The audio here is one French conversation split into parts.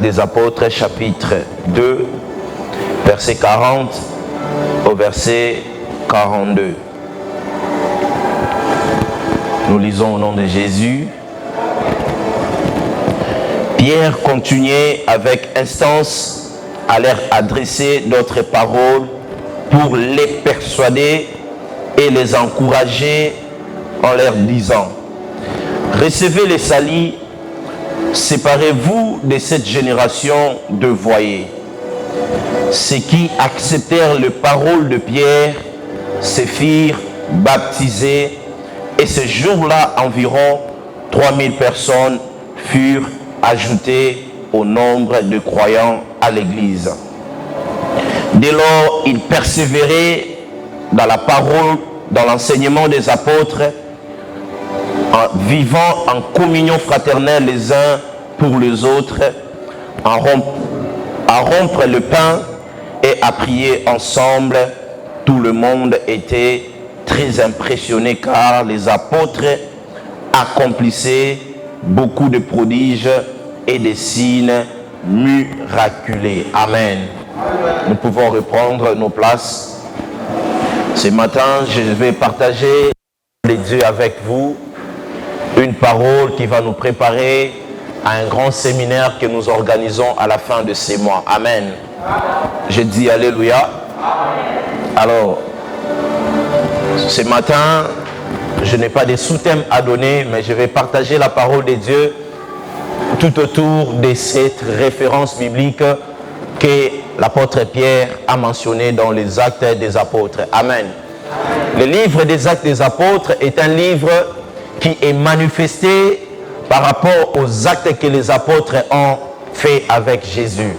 des Apôtres, chapitre 2, verset 40 au verset 42. Nous lisons au nom de Jésus. Pierre continuait avec instance à leur adresser d'autres paroles pour les persuader et les encourager en leur disant: recevez les salis, séparez-vous de cette génération de voyez. Ceux qui acceptèrent les paroles de Pierre se firent baptiser, et ce jour-là, environ 3000 personnes furent ajoutées au nombre de croyants à l'église. Dès lors, ils persévéraient dans la parole, dans l'enseignement des apôtres, en vivant en communion fraternelle les uns pour les autres, à rompre le pain et à prier ensemble. Tout le monde était très impressionné car les apôtres accomplissaient beaucoup de prodiges et des signes miraculeux. Amen. Nous pouvons reprendre nos places. Ce matin, je vais partager les dieux avec vous, une parole qui va nous préparer à un grand séminaire que nous organisons à la fin de ces mois. Amen. Je dis Alléluia. Alors, ce matin, je n'ai pas de sous-thème à donner, mais je vais partager la parole de Dieu tout autour de cette référence biblique que l'apôtre Pierre a mentionnée dans les Actes des Apôtres. Amen. Le livre des Actes des Apôtres est un livre qui est manifesté par rapport aux actes que les apôtres ont fait avec Jésus.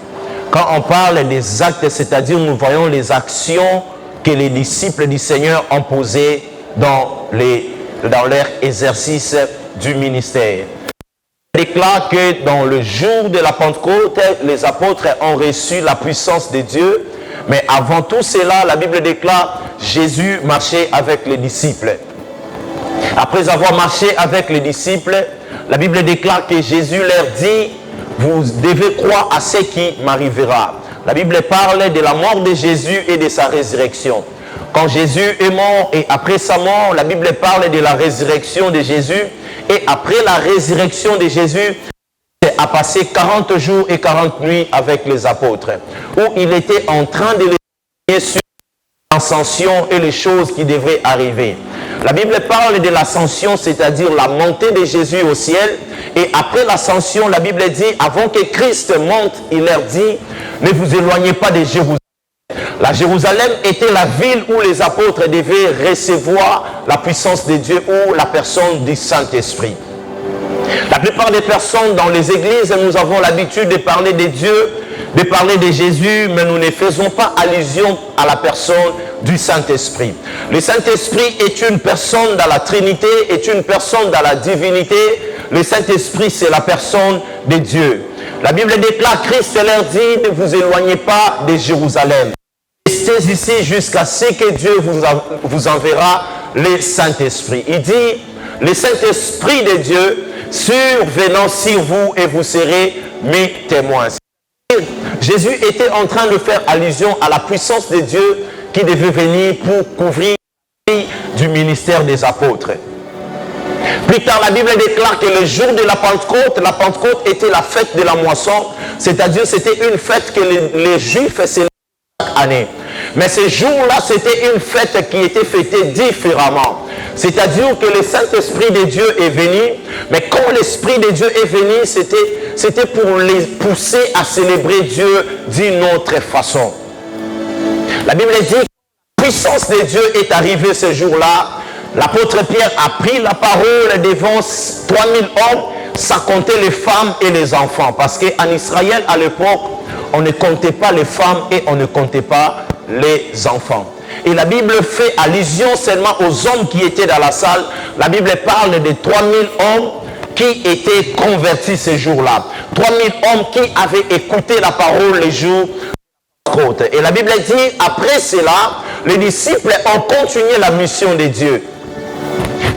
Quand on parle des actes, c'est-à-dire nous voyons les actions que les disciples du Seigneur ont posées dans leur exercice du ministère. Il déclare que dans le jour de la Pentecôte, les apôtres ont reçu la puissance de Dieu. Mais avant tout cela, la Bible déclare Jésus marchait avec les disciples. Après avoir marché avec les disciples, la Bible déclare que Jésus leur dit: vous devez croire à ce qui m'arrivera. La Bible parle de la mort de Jésus et de sa résurrection. Quand Jésus est mort et après sa mort, la Bible parle de la résurrection de Jésus. Et après la résurrection de Jésus, il a passé 40 jours et 40 nuits avec les apôtres, où il était en train de les enseigner sur l'ascension et les choses qui devraient arriver. La Bible parle de l'ascension, c'est-à-dire la montée de Jésus au ciel. Et après l'ascension, la Bible dit, avant que Christ monte, il leur dit: ne vous éloignez pas de Jérusalem. La Jérusalem était la ville où les apôtres devaient recevoir la puissance de Dieu ou la personne du Saint-Esprit. La plupart des personnes dans les églises, nous avons l'habitude de parler de Dieu, de parler de Jésus, mais nous ne faisons pas allusion à la personne du Saint-Esprit. Le Saint-Esprit est une personne dans la Trinité, est une personne dans la divinité. Le Saint-Esprit, c'est la personne de Dieu. La Bible déclare, Christ leur dit: ne vous éloignez pas de Jérusalem. Restez ici jusqu'à ce que Dieu vous enverra le Saint-Esprit. Il dit: le Saint-Esprit de Dieu survenant sur vous et vous serez mes témoins. Jésus était en train de faire allusion à la puissance de Dieu qui devait venir pour couvrir du ministère des apôtres. Plus tard, la Bible déclare que le jour de la Pentecôte était la fête de la moisson, c'est-à-dire c'était une fête que les Juifs célébraient chaque année. Mais ce jour-là, c'était une fête qui était fêtée différemment. C'est-à-dire que le Saint-Esprit de Dieu est venu, mais quand l'Esprit de Dieu est venu, c'était pour les pousser à célébrer Dieu d'une autre façon. La Bible dit que la puissance de Dieu est arrivée ce jour-là. L'apôtre Pierre a pris la parole devant 3000 hommes, sans compter les femmes et les enfants. Parce qu'en Israël, à l'époque, on ne comptait pas les femmes et on ne comptait pas les enfants. Et la Bible fait allusion seulement aux hommes qui étaient dans la salle. La Bible parle de 3000 hommes qui étaient convertis ce jour-là. 3000 hommes qui avaient écouté la parole les jours. Et la Bible dit, après cela, les disciples ont continué la mission de Dieu.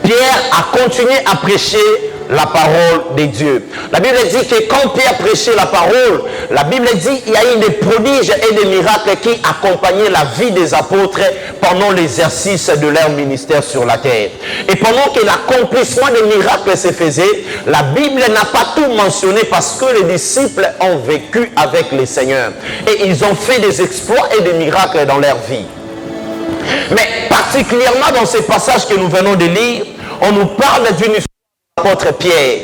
Pierre a continué à prêcher la parole de Dieu. La Bible dit que quand Pierre prêchait la parole, la Bible dit qu'il y a eu des prodiges et des miracles qui accompagnaient la vie des apôtres pendant l'exercice de leur ministère sur la terre. Et pendant que l'accomplissement des miracles se faisait, la Bible n'a pas tout mentionné parce que les disciples ont vécu avec le Seigneur. Et ils ont fait des exploits et des miracles dans leur vie. Mais particulièrement dans ce passage que nous venons de lire, on nous parle d'une histoire de l'apôtre Pierre.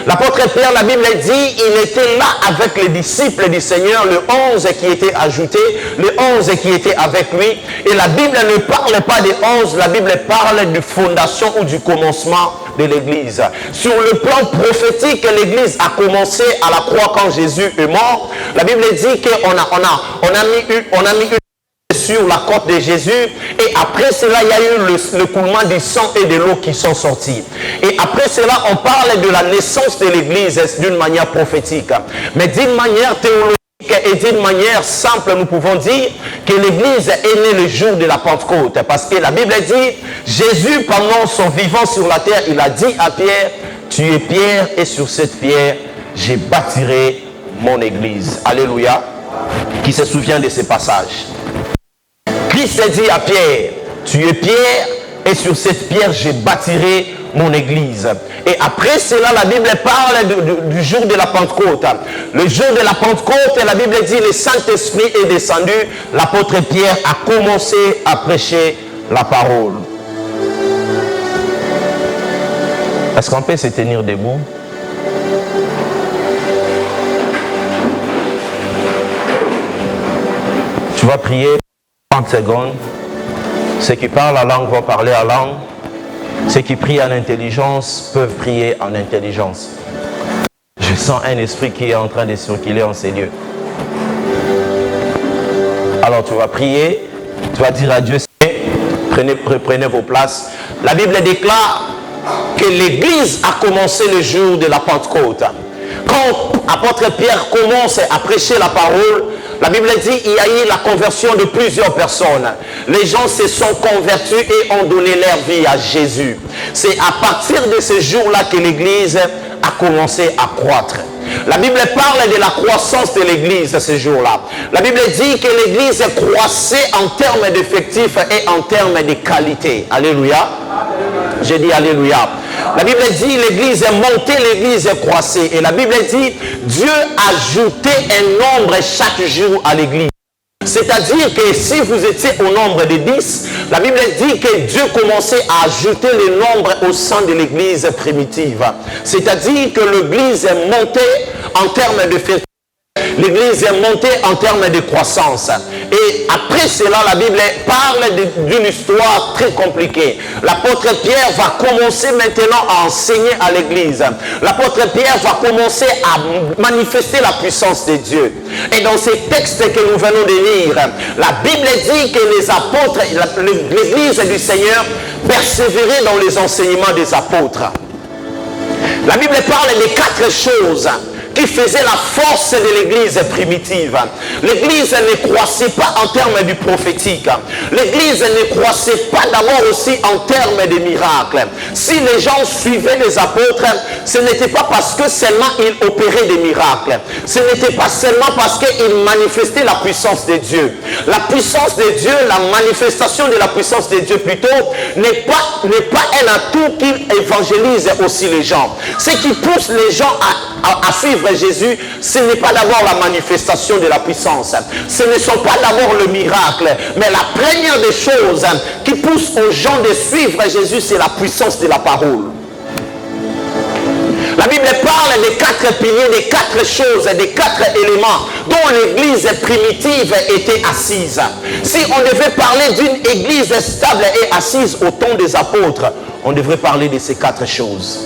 L'apôtre Pierre, la Bible dit, il était là avec les disciples du Seigneur, le 11 qui étaient ajoutés, le 11 qui étaient avec lui. Et la Bible ne parle pas des 11, la Bible parle de fondation ou du commencement de l'Église. Sur le plan prophétique, l'Église a commencé à la croix quand Jésus est mort. La Bible dit qu'on a mis une sur la côte de Jésus, et après cela il y a eu le coulement du sang et de l'eau qui sont sortis, et après cela on parle de la naissance de l'église d'une manière prophétique, mais d'une manière théologique et d'une manière simple nous pouvons dire que l'église est née le jour de la Pentecôte, parce que la Bible dit, Jésus pendant son vivant sur la terre, il a dit à Pierre, tu es Pierre et sur cette pierre je bâtirai mon église. Alléluia. Qui se souvient de ces passages? Christ dit à Pierre, tu es Pierre et sur cette pierre je bâtirai mon église. Et après cela, la Bible parle du jour de la Pentecôte. Le jour de la Pentecôte, la Bible dit, le Saint-Esprit est descendu, l'apôtre Pierre a commencé à prêcher la parole. Est-ce qu'on peut se tenir debout? Tu vas prier 30 secondes. Ceux qui parlent la langue vont parler en langue. Ceux qui prient en intelligence peuvent prier en intelligence. Je sens un esprit qui est en train de circuler en ces lieux. Alors tu vas prier, tu vas dire à Dieu, prenez vos places. La Bible déclare que l'Église a commencé le jour de la Pentecôte. Quand l'apôtre Pierre commence à prêcher la parole, la Bible dit qu'il y a eu la conversion de plusieurs personnes. Les gens se sont convertis et ont donné leur vie à Jésus. C'est à partir de ce jour-là que l'Église a commencé à croître. La Bible parle de la croissance de l'Église ce jour-là. La Bible dit que l'Église croissait en termes d'effectifs et en termes de qualité. Alléluia. J'ai dit Alléluia. La Bible dit l'Église est montée, l'Église est croissée. Et la Bible dit Dieu ajoutait un nombre chaque jour à l'Église. C'est-à-dire que si vous étiez au nombre de 10, la Bible dit que Dieu commençait à ajouter le nombre au sein de l'Église primitive. C'est-à-dire que l'Église est montée en termes de fertilité. L'Église est montée en termes de croissance. Et après cela, la Bible parle d'une histoire très compliquée. L'apôtre Pierre va commencer maintenant à enseigner à l'Église. L'apôtre Pierre va commencer à manifester la puissance de Dieu. Et dans ces textes que nous venons de lire, la Bible dit que les apôtres, l'Église du Seigneur persévérait dans les enseignements des apôtres. La Bible parle de 4 choses qui faisait la force de l'église primitive. L'église ne croissait pas en termes du prophétique. L'église ne croissait pas d'abord aussi en termes de miracles. Si les gens suivaient les apôtres, ce n'était pas parce que seulement ils opéraient des miracles. Ce n'était pas seulement parce qu'ils manifestaient la puissance de Dieu. La puissance de Dieu, la manifestation de la puissance de Dieu plutôt, n'est pas un atout qui évangélise aussi les gens. Ce qui pousse les gens à suivre Jésus, ce n'est pas d'abord la manifestation de la puissance, ce ne sont pas d'abord le miracle, mais la première des choses qui pousse aux gens de suivre Jésus, c'est la puissance de la parole. La Bible parle des 4 piliers, des 4 choses, des 4 éléments dont l'église primitive était assise. Si on devait parler d'une église stable et assise au temps des apôtres, on devrait parler de ces 4 choses.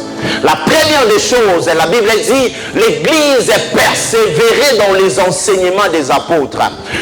La première des choses, la Bible dit, l'église persévérait dans les enseignements des apôtres.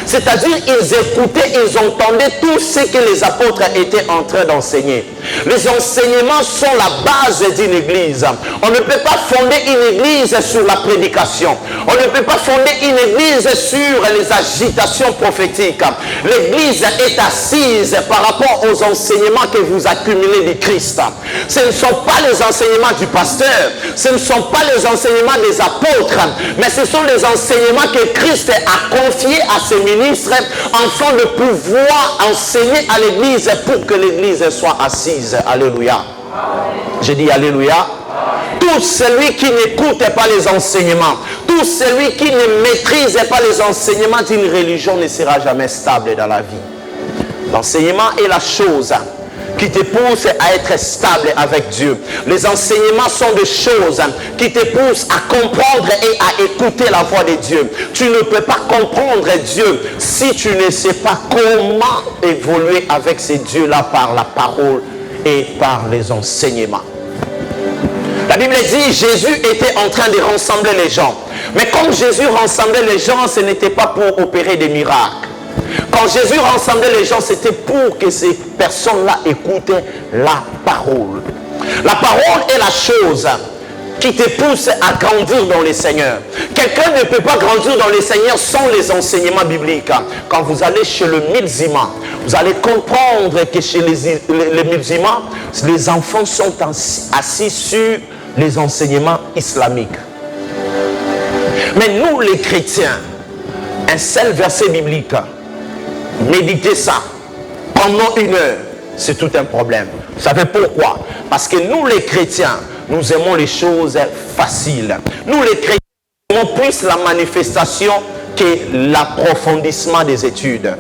C'est-à-dire, ils écoutaient, ils entendaient tout ce que les apôtres étaient en train d'enseigner. Les enseignements sont la base d'une église. On ne peut pas fonder une église sur la prédication. On ne peut pas fonder une église sur les agitations prophétiques. L'église est assise par rapport aux enseignements que vous accumulez du Christ. Ce ne sont pas les enseignements du pasteur, ce ne sont pas les enseignements des apôtres, mais ce sont les enseignements que Christ a confiés à ses ministres afin de pouvoir enseigner à l'église pour que l'église soit assise. Alléluia. Je dis alléluia. Tout celui qui n'écoute pas les enseignements, tout celui qui ne maîtrise pas les enseignements d'une religion ne sera jamais stable dans la vie. L'enseignement est la chose qui te pousse à être stable avec Dieu. Les enseignements sont des choses qui te poussent à comprendre et à écouter la voix de Dieu. Tu ne peux pas comprendre Dieu si tu ne sais pas comment évoluer avec ces dieux-là par la parole et par les enseignements. La Bible dit, Jésus était en train de rassembler les gens. Mais comme Jésus rassemblait les gens, ce n'était pas pour opérer des miracles. Quand Jésus rassemblait les gens, c'était pour que ces personnes-là écoutaient la parole. La parole est la chose qui te pousse à grandir dans le Seigneur. Quelqu'un ne peut pas grandir dans le Seigneur sans les enseignements bibliques. Quand vous allez chez le musulman, vous allez comprendre que chez les musulmans, les enfants sont assis sur les enseignements islamiques. Mais nous, les chrétiens, un seul verset biblique, méditez ça pendant 1 heure, c'est tout un problème. Vous savez pourquoi? Parce que nous, les chrétiens, nous aimons les choses faciles. Nous, les chrétiens, nous aimons plus la manifestation que l'approfondissement des études.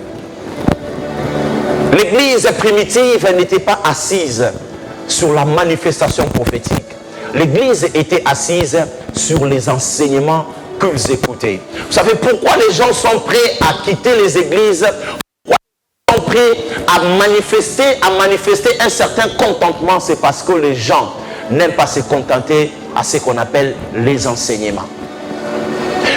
L'église primitive n'était pas assise sur la manifestation prophétique. L'église était assise sur les enseignements qu'ils écoutaient. Vous savez pourquoi les gens sont prêts à quitter les églises? Pourquoi ils sont prêts à manifester un certain contentement? C'est parce que les gens n'aiment pas se contenter à ce qu'on appelle les enseignements.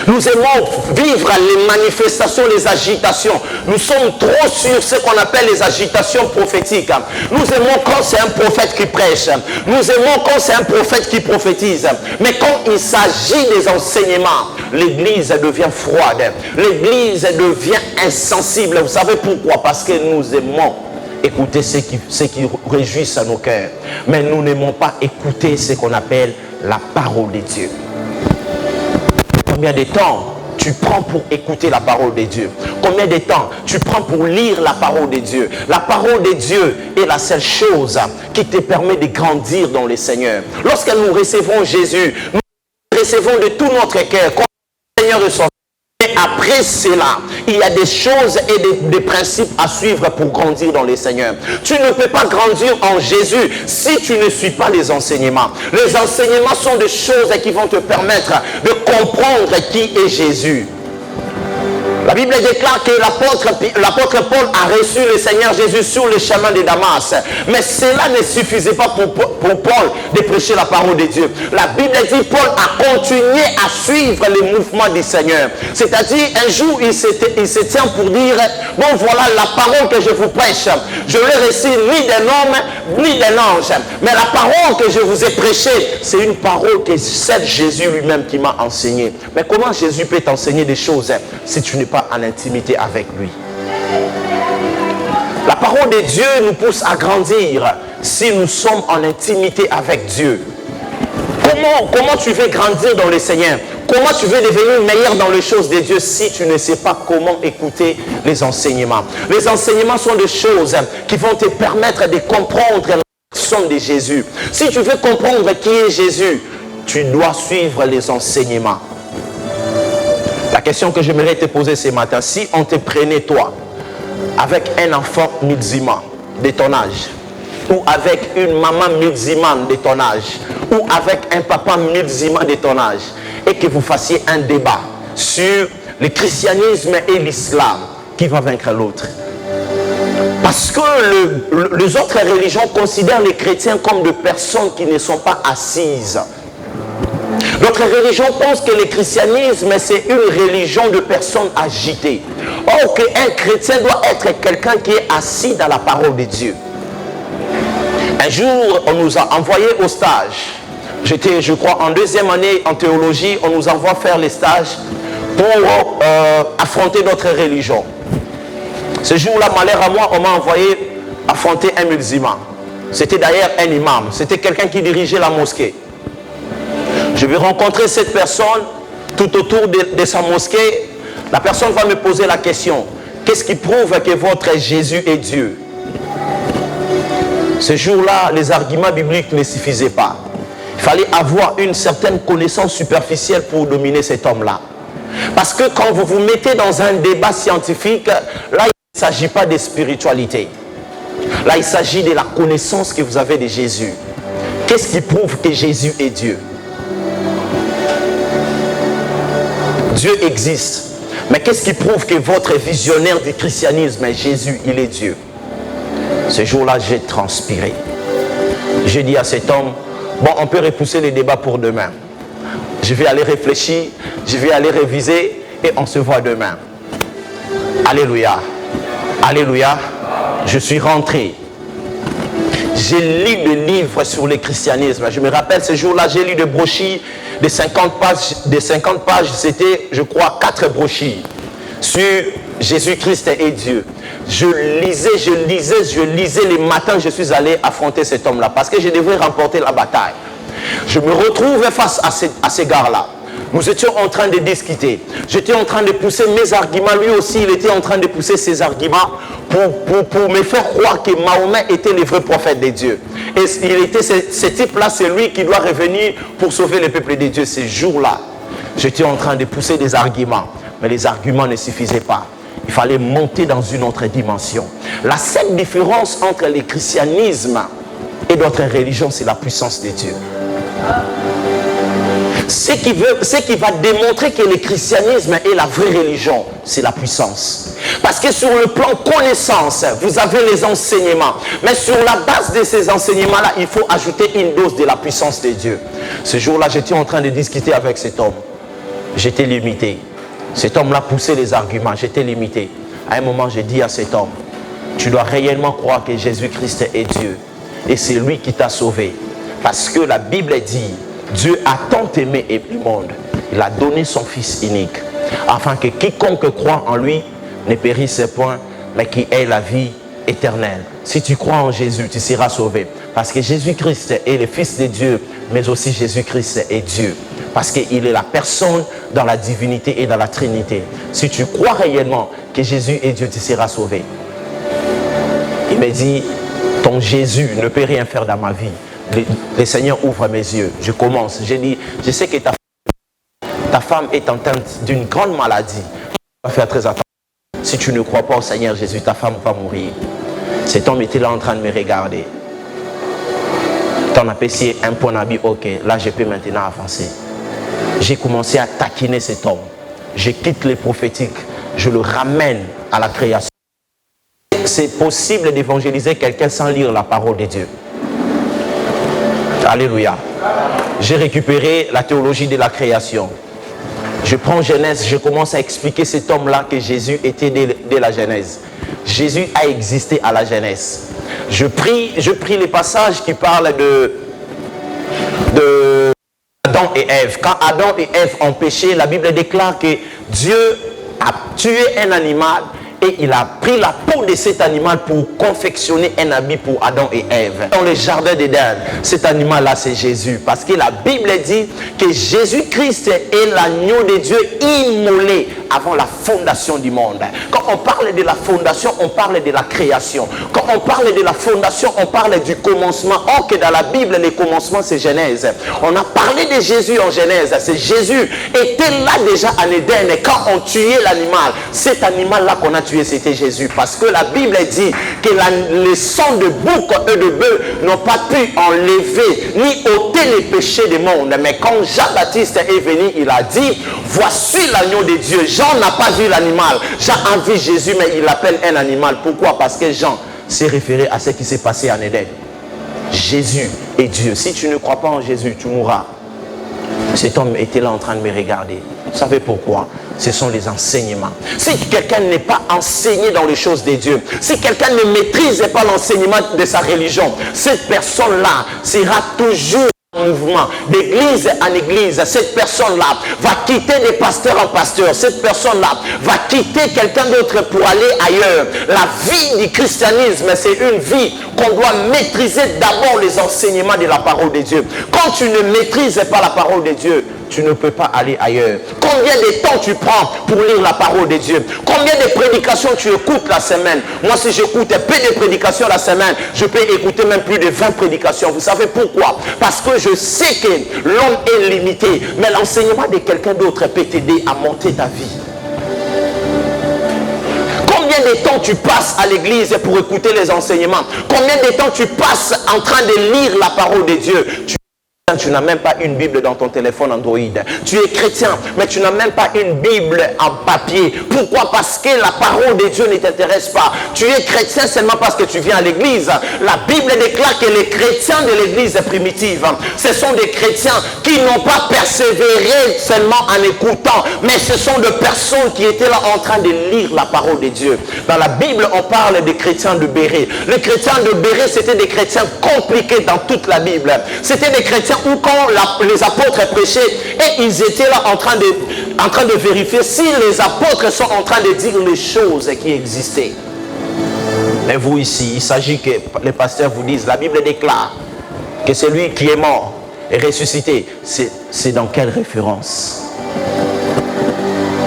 Nous aimons vivre les manifestations, les agitations. Nous sommes trop sur ce qu'on appelle les agitations prophétiques. Nous aimons quand c'est un prophète qui prêche. Nous aimons quand c'est un prophète qui prophétise. Mais quand il s'agit des enseignements, l'église devient froide. L'église devient insensible. Vous savez pourquoi? Parce que nous aimons écouter ce qui réjouisse à nos cœurs. Mais nous n'aimons pas écouter ce qu'on appelle la parole de Dieu. Combien de temps tu prends pour écouter la parole de Dieu? Combien de temps tu prends pour lire la parole de Dieu? La parole de Dieu est la seule chose qui te permet de grandir dans le Seigneur. Lorsque nous recevons Jésus, nous recevons de tout notre cœur comme le Seigneur de son. Et après cela, il y a des choses et des principes à suivre pour grandir dans le Seigneur. Tu ne peux pas grandir en Jésus si tu ne suis pas les enseignements. Les enseignements sont des choses qui vont te permettre de comprendre qui est Jésus. La Bible déclare que l'apôtre Paul a reçu le Seigneur Jésus sur le chemin de Damas. Mais cela ne suffisait pas pour Paul de prêcher la parole de Dieu. La Bible dit que Paul a continué à suivre les mouvements du Seigneur. C'est-à-dire, un jour, il se tient pour dire, bon voilà la parole que je vous prêche. Je l'ai reçue ni d'un homme, ni d'un ange. Mais la parole que je vous ai prêchée, c'est une parole que c'est Jésus lui-même qui m'a enseigné. Mais comment Jésus peut t'enseigner des choses si tu n'es pas en intimité avec lui? La parole de Dieu nous pousse à grandir si nous sommes en intimité avec Dieu. Comment tu veux grandir dans le Seigneur? Comment tu veux devenir meilleur dans les choses de Dieu si tu ne sais pas comment écouter les enseignements? Les enseignements sont des choses qui vont te permettre de comprendre la personne de Jésus. Si tu veux comprendre qui est Jésus, tu dois suivre les enseignements. La question que j'aimerais te poser ce matin, si on te prenait toi avec un enfant musulman de ton âge, ou avec une maman musulmane de ton âge, ou avec un papa musulman de ton âge, et que vous fassiez un débat sur le christianisme et l'islam, qui va vaincre l'autre? Parce que les autres religions considèrent les chrétiens comme des personnes qui ne sont pas assises. Notre religion pense que le christianisme, c'est une religion de personnes agitées. Or, qu'un chrétien doit être quelqu'un qui est assis dans la parole de Dieu. Un jour, on nous a envoyés au stage J'étais, je crois, en deuxième année en théologie. On nous envoie faire les stages pour affronter notre religion. Ce jour-là, malheur à moi, on m'a envoyé affronter un musulman. C'était d'ailleurs un imam. C'était quelqu'un qui dirigeait la mosquée. Je vais rencontrer cette personne tout autour de sa mosquée. La personne va me poser la question: qu'est-ce qui prouve que votre Jésus est Dieu? Ce jour-là, les arguments bibliques ne suffisaient pas. Il fallait avoir une certaine connaissance superficielle pour dominer cet homme-là. Parce que quand vous vous mettez dans un débat scientifique, là, il ne s'agit pas de spiritualité. Là, il s'agit de la connaissance que vous avez de Jésus. Qu'est-ce qui prouve que Jésus est Dieu? Dieu existe. Mais qu'est-ce qui prouve que votre visionnaire du christianisme est Jésus, il est Dieu? Ce jour-là, j'ai transpiré. J'ai dit à cet homme: bon, on peut repousser les débats pour demain. Je vais aller réfléchir, je vais aller réviser et on se voit demain. Alléluia. Alléluia. Je suis rentré. J'ai lu des livres sur le christianisme. Je me rappelle ce jour-là, j'ai lu des brochures de 50 pages. C'était, je crois, 4 brochures sur Jésus-Christ et Dieu. Je lisais les matins, je suis allé affronter cet homme-là parce que je devais remporter la bataille. Je me retrouve face à ces gars-là. Nous étions en train de discuter. J'étais en train de pousser mes arguments. Lui aussi, il était en train de pousser ses arguments pour me faire croire que Mahomet était le vrai prophète de Dieu. Et il était ce type-là, c'est lui qui doit revenir pour sauver le peuple de Dieu. Ce jour-là, j'étais en train de pousser des arguments. Mais les arguments ne suffisaient pas. Il fallait monter dans une autre dimension. La seule différence entre le christianisme et d'autres religions, c'est la puissance de Dieu. Ce qui va démontrer que le christianisme est la vraie religion, c'est la puissance. Parce que sur le plan connaissance, vous avez les enseignements. Mais sur la base de ces enseignements-là, il faut ajouter une dose de la puissance de Dieu. Ce jour-là, j'étais en train de discuter avec cet homme. J'étais limité. Cet homme-là poussait les arguments. J'étais limité. À un moment, j'ai dit à cet homme: tu dois réellement croire que Jésus-Christ est Dieu. Et c'est lui qui t'a sauvé. Parce que la Bible dit: Dieu a tant aimé le monde, il a donné son Fils unique, afin que quiconque croit en lui ne périsse point, mais qui ait la vie éternelle. Si tu crois en Jésus, tu seras sauvé. Parce que Jésus-Christ est le Fils de Dieu, mais aussi Jésus-Christ est Dieu. Parce qu'il est la personne dans la divinité et dans la Trinité. Si tu crois réellement que Jésus est Dieu, tu seras sauvé. Il me dit: ton Jésus ne peut rien faire dans ma vie. Le Seigneur ouvre mes yeux. Je commence. J'ai dit: je sais que ta femme est atteinte d'une grande maladie. Tu vas faire très attention. Si tu ne crois pas au Seigneur Jésus, ta femme va mourir. Cet homme était là en train de me regarder. Ton apprécié un point d'habit, ok. Là, je peux maintenant avancer. J'ai commencé à taquiner cet homme. Je quitte les prophétiques. Je le ramène à la création. C'est possible d'évangéliser quelqu'un sans lire la parole de Dieu. Alléluia. J'ai récupéré la théologie de la création. Je prends Genèse, je commence à expliquer cet homme-là que Jésus était dès la Genèse. Jésus a existé à la Genèse. Je prie les passages qui parlent de Adam et Ève. Quand Adam et Ève ont péché, la Bible déclare que Dieu a tué un animal et il a pris la peau de cet animal pour confectionner un habit pour Adam et Ève. Dans le jardin d'Éden, cet animal-là, c'est Jésus. Parce que la Bible dit que Jésus-Christ est l'agneau de Dieu immolé avant la fondation du monde. Quand on parle de la fondation, on parle de la création. Quand on parle de la fondation, on parle du commencement. Or que dans la Bible, le commencement, c'est Genèse. On a parlé de Jésus en Genèse. C'est Jésus était là déjà en Éden. Et quand on tuait l'animal, cet animal-là qu'on a tué, c'était Jésus. Parce que la Bible dit que les sangs de bouc et de bœuf n'ont pas pu enlever ni ôter les péchés du monde. Mais quand Jean-Baptiste est venu, il a dit: voici l'agneau de Dieu. Jean n'a pas vu l'animal. Jean a vu Jésus, mais il l'appelle un animal. Pourquoi? Parce que Jean s'est référé à ce qui s'est passé en Éden. Jésus est Dieu. Si tu ne crois pas en Jésus, tu mourras. Cet homme était là en train de me regarder. Vous savez pourquoi? Ce sont les enseignements. Si quelqu'un n'est pas enseigné dans les choses de Dieu, si quelqu'un ne maîtrise pas l'enseignement de sa religion, cette personne-là sera toujours mouvement, d'église en église, cette personne-là va quitter des pasteurs en pasteur, cette personne-là va quitter quelqu'un d'autre pour aller ailleurs. La vie du christianisme, c'est une vie qu'on doit maîtriser d'abord les enseignements de la parole de Dieu. Quand tu ne maîtrises pas la parole de Dieu, tu ne peux pas aller ailleurs. Combien de temps tu prends pour lire la parole de Dieu? Combien de prédications tu écoutes la semaine? Moi, si j'écoute peu de prédications la semaine, je peux écouter même plus de 20 prédications. Vous savez pourquoi? Parce que je sais que l'homme est limité, mais l'enseignement de quelqu'un d'autre peut t'aider à monter ta vie. Combien de temps tu passes à l'église pour écouter les enseignements? Combien de temps tu passes en train de lire la parole de Dieu? Tu n'as même pas une Bible dans ton téléphone Android. Tu es chrétien, mais tu n'as même pas une Bible en papier. Pourquoi? Parce que la parole de Dieu ne t'intéresse pas. Tu es chrétien seulement parce que tu viens à l'église. La Bible déclare que les chrétiens de l'église primitive, ce sont des chrétiens qui n'ont pas persévéré seulement en écoutant, mais ce sont des personnes qui étaient là en train de lire la parole de Dieu. Dans la Bible, on parle des chrétiens de Bérée. Les chrétiens de Bérée, c'était des chrétiens compliqués dans toute la Bible. C'était des chrétiens où quand les apôtres prêchaient et ils étaient là en train de vérifier si les apôtres sont en train de dire les choses qui existaient. Mais vous ici, il s'agit que les pasteurs vous disent, la Bible déclare que celui qui est mort et ressuscité, c'est dans quelle référence?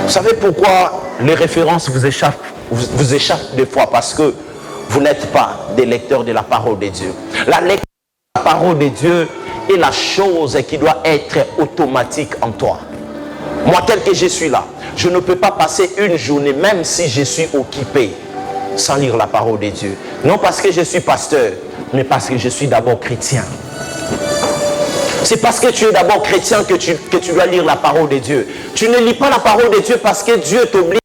Vous savez pourquoi les références vous échappent des fois? Parce que vous n'êtes pas des lecteurs de la parole de Dieu. La lecture de la parole de Dieu est la chose qui doit être automatique en toi. Moi, tel que je suis là, je ne peux pas passer une journée, même si je suis occupé, sans lire la parole de Dieu. Non parce que je suis pasteur, mais parce que je suis d'abord chrétien. C'est parce que tu es d'abord chrétien que tu dois lire la parole de Dieu. Tu ne lis pas la parole de Dieu parce que Dieu t'oblige.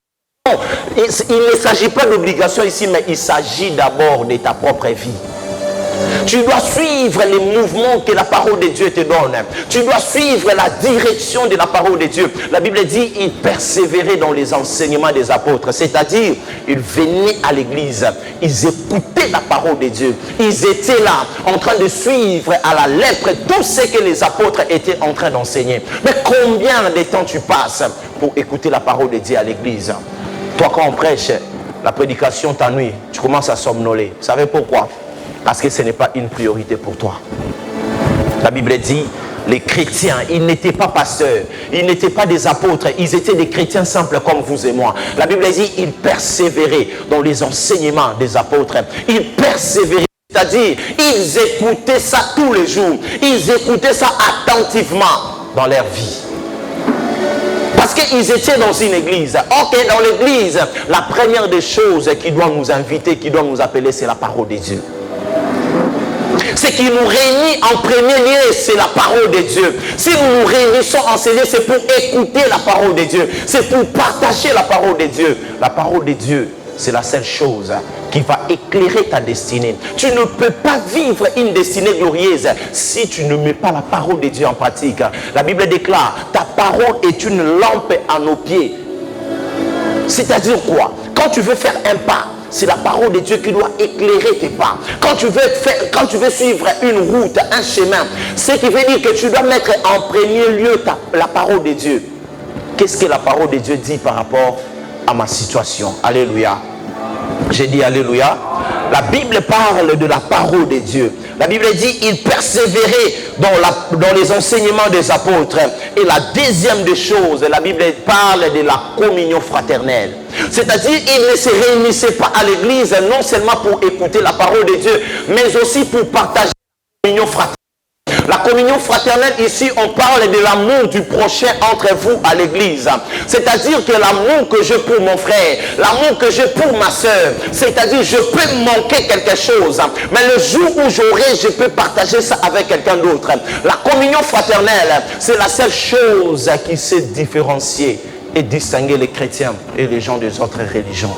Non, il ne s'agit pas d'obligation ici, mais il s'agit d'abord de ta propre vie. Tu dois suivre les mouvements que la parole de Dieu te donne. Tu dois suivre la direction de la parole de Dieu. La Bible dit, ils persévéraient dans les enseignements des apôtres. C'est-à-dire, ils venaient à l'église. Ils écoutaient la parole de Dieu. Ils étaient là, en train de suivre à la lettre tout ce que les apôtres étaient en train d'enseigner. Mais combien de temps tu passes pour écouter la parole de Dieu à l'église? Toi, quand on prêche, la prédication t'ennuie. Tu commences à somnoler. Vous savez pourquoi? Parce que ce n'est pas une priorité pour toi. La Bible dit, les chrétiens, ils n'étaient pas pasteurs, ils n'étaient pas des apôtres, ils étaient des chrétiens simples comme vous et moi. La Bible dit, ils persévéraient dans les enseignements des apôtres. Ils persévéraient, c'est-à-dire, ils écoutaient ça tous les jours. Ils écoutaient ça attentivement dans leur vie. Parce qu'ils étaient dans une église. Ok, dans l'église, la première des choses qui doit nous inviter, qui doit nous appeler, c'est la parole de Dieu. Ce qui nous réunit en premier lieu, c'est la parole de Dieu. Si nous nous réunissons en ce lieu, c'est pour écouter la parole de Dieu. C'est pour partager la parole de Dieu. La parole de Dieu, c'est la seule chose qui va éclairer ta destinée. Tu ne peux pas vivre une destinée glorieuse si tu ne mets pas la parole de Dieu en pratique. La Bible déclare, ta parole est une lampe à nos pieds. C'est-à-dire quoi? Quand tu veux faire un pas, c'est la parole de Dieu qui doit éclairer tes pas. Quand tu veux suivre une route, un chemin, ce qui veut dire que tu dois mettre en premier lieu la parole de Dieu. Qu'est-ce que la parole de Dieu dit par rapport à ma situation? Alléluia. J'ai dit alléluia. La Bible parle de la parole de Dieu. La Bible dit, ils persévéraient dans les enseignements des apôtres. Et la deuxième des choses, la Bible parle de la communion fraternelle. C'est-à-dire, ils ne se réunissaient pas à l'église, non seulement pour écouter la parole de Dieu, mais aussi pour partager la communion fraternelle. La communion fraternelle, ici, on parle de l'amour du prochain entre vous à l'église. C'est-à-dire que l'amour que j'ai pour mon frère, l'amour que j'ai pour ma soeur, c'est-à-dire je peux manquer quelque chose, mais le jour où j'aurai, je peux partager ça avec quelqu'un d'autre. La communion fraternelle, c'est la seule chose qui sait différencier et distinguer les chrétiens et les gens des autres religions.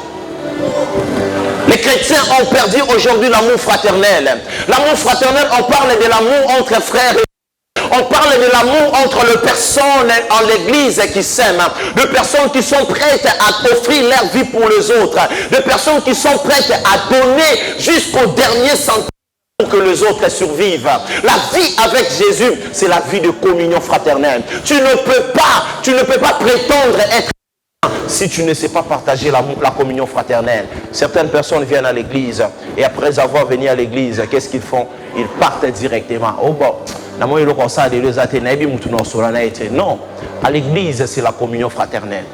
Les chrétiens ont perdu aujourd'hui l'amour fraternel. L'amour fraternel, on parle de l'amour entre frères et on parle de l'amour entre les personnes en l'église qui s'aiment, de personnes qui sont prêtes à offrir leur vie pour les autres, de personnes qui sont prêtes à donner jusqu'au dernier centime pour que les autres survivent. La vie avec Jésus, c'est la vie de communion fraternelle. Tu ne peux pas prétendre être si tu ne sais pas partager la communion fraternelle. Certaines personnes viennent à l'église et après avoir venu à l'église, qu'est-ce qu'ils font? Ils partent directement. Oh bon, non, à l'église, c'est la communion fraternelle.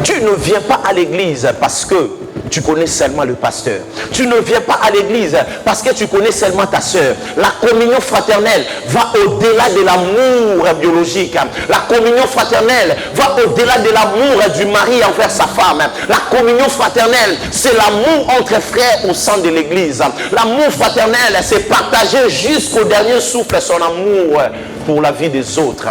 Tu ne viens pas à l'église parce que tu connais seulement le pasteur. Tu ne viens pas à l'église parce que tu connais seulement ta soeur. La communion fraternelle va au-delà de l'amour biologique. La communion fraternelle va au-delà de l'amour du mari envers sa femme. La communion fraternelle, c'est l'amour entre frères au sein de l'église. L'amour fraternel, c'est partager jusqu'au dernier souffle son amour pour la vie des autres.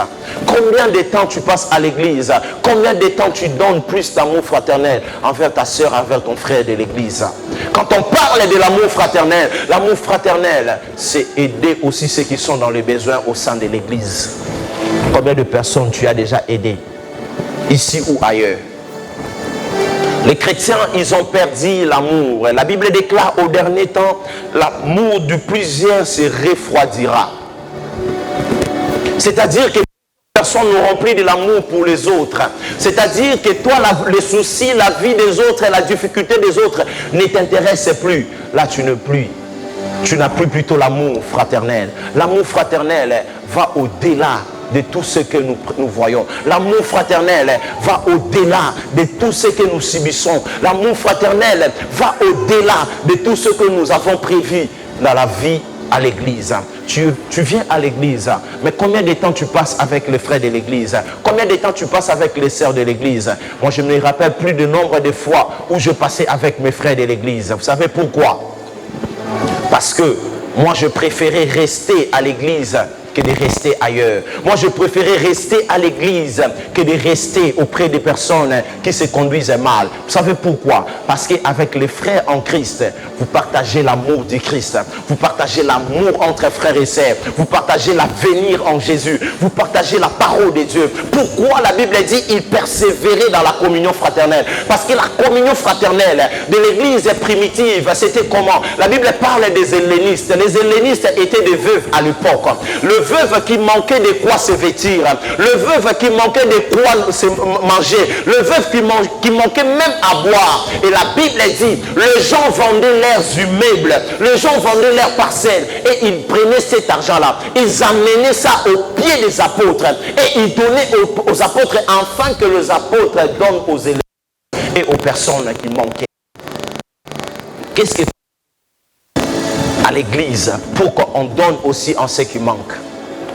Combien de temps tu passes à l'église? Combien de temps tu donnes plus d'amour fraternel envers ta soeur, envers ton frère de l'église? Quand on parle de l'amour fraternel, c'est aider aussi ceux qui sont dans les besoins au sein de l'église. Combien de personnes tu as déjà aidé, ici ou ailleurs? Les chrétiens, ils ont perdu l'amour. La Bible déclare au dernier temps, l'amour du plusieurs se refroidira. C'est-à-dire que personne n'aura plus de l'amour pour les autres. C'est-à-dire que toi, les soucis, la vie des autres et la difficulté des autres ne t'intéressent plus. Là, tu n'as plus plutôt l'amour fraternel. L'amour fraternel va au-delà de tout ce que nous voyons. L'amour fraternel va au-delà de tout ce que nous subissons. L'amour fraternel va au-delà de tout ce que nous avons prévu dans la vie à l'église. Tu viens à l'église, mais combien de temps tu passes avec les frères de l'église? Combien de temps tu passes avec les sœurs de l'église? Moi, je me rappelle plus de nombre de fois où je passais avec mes frères de l'église. Vous savez pourquoi? Parce que moi, je préférais rester à l'église que de rester ailleurs. Moi, je préférais rester à l'église que de rester auprès des personnes qui se conduisent mal. Vous savez pourquoi? Parce qu'avec les frères en Christ, vous partagez l'amour du Christ. Vous partagez l'amour entre frères et sœurs. Vous partagez l'avenir en Jésus. Vous partagez la parole de Dieu. Pourquoi la Bible dit il persévérait dans la communion fraternelle? Parce que la communion fraternelle de l'église primitive, c'était comment? La Bible parle des hellénistes. Les hellénistes étaient des veuves à l'époque. Le veuve qui manquait de quoi se vêtir, le veuve qui manquait de quoi se manger, le veuve qui manquait même à boire. Et la Bible dit, les gens vendaient leurs immeubles, les gens vendaient leurs parcelles et ils prenaient cet argent-là, ils amenaient ça aux pieds des apôtres et ils donnaient aux apôtres afin que les apôtres donnent aux élèves et aux personnes qui manquaient. Qu'est-ce que à l'église pour qu'on donne aussi en ce qui manque?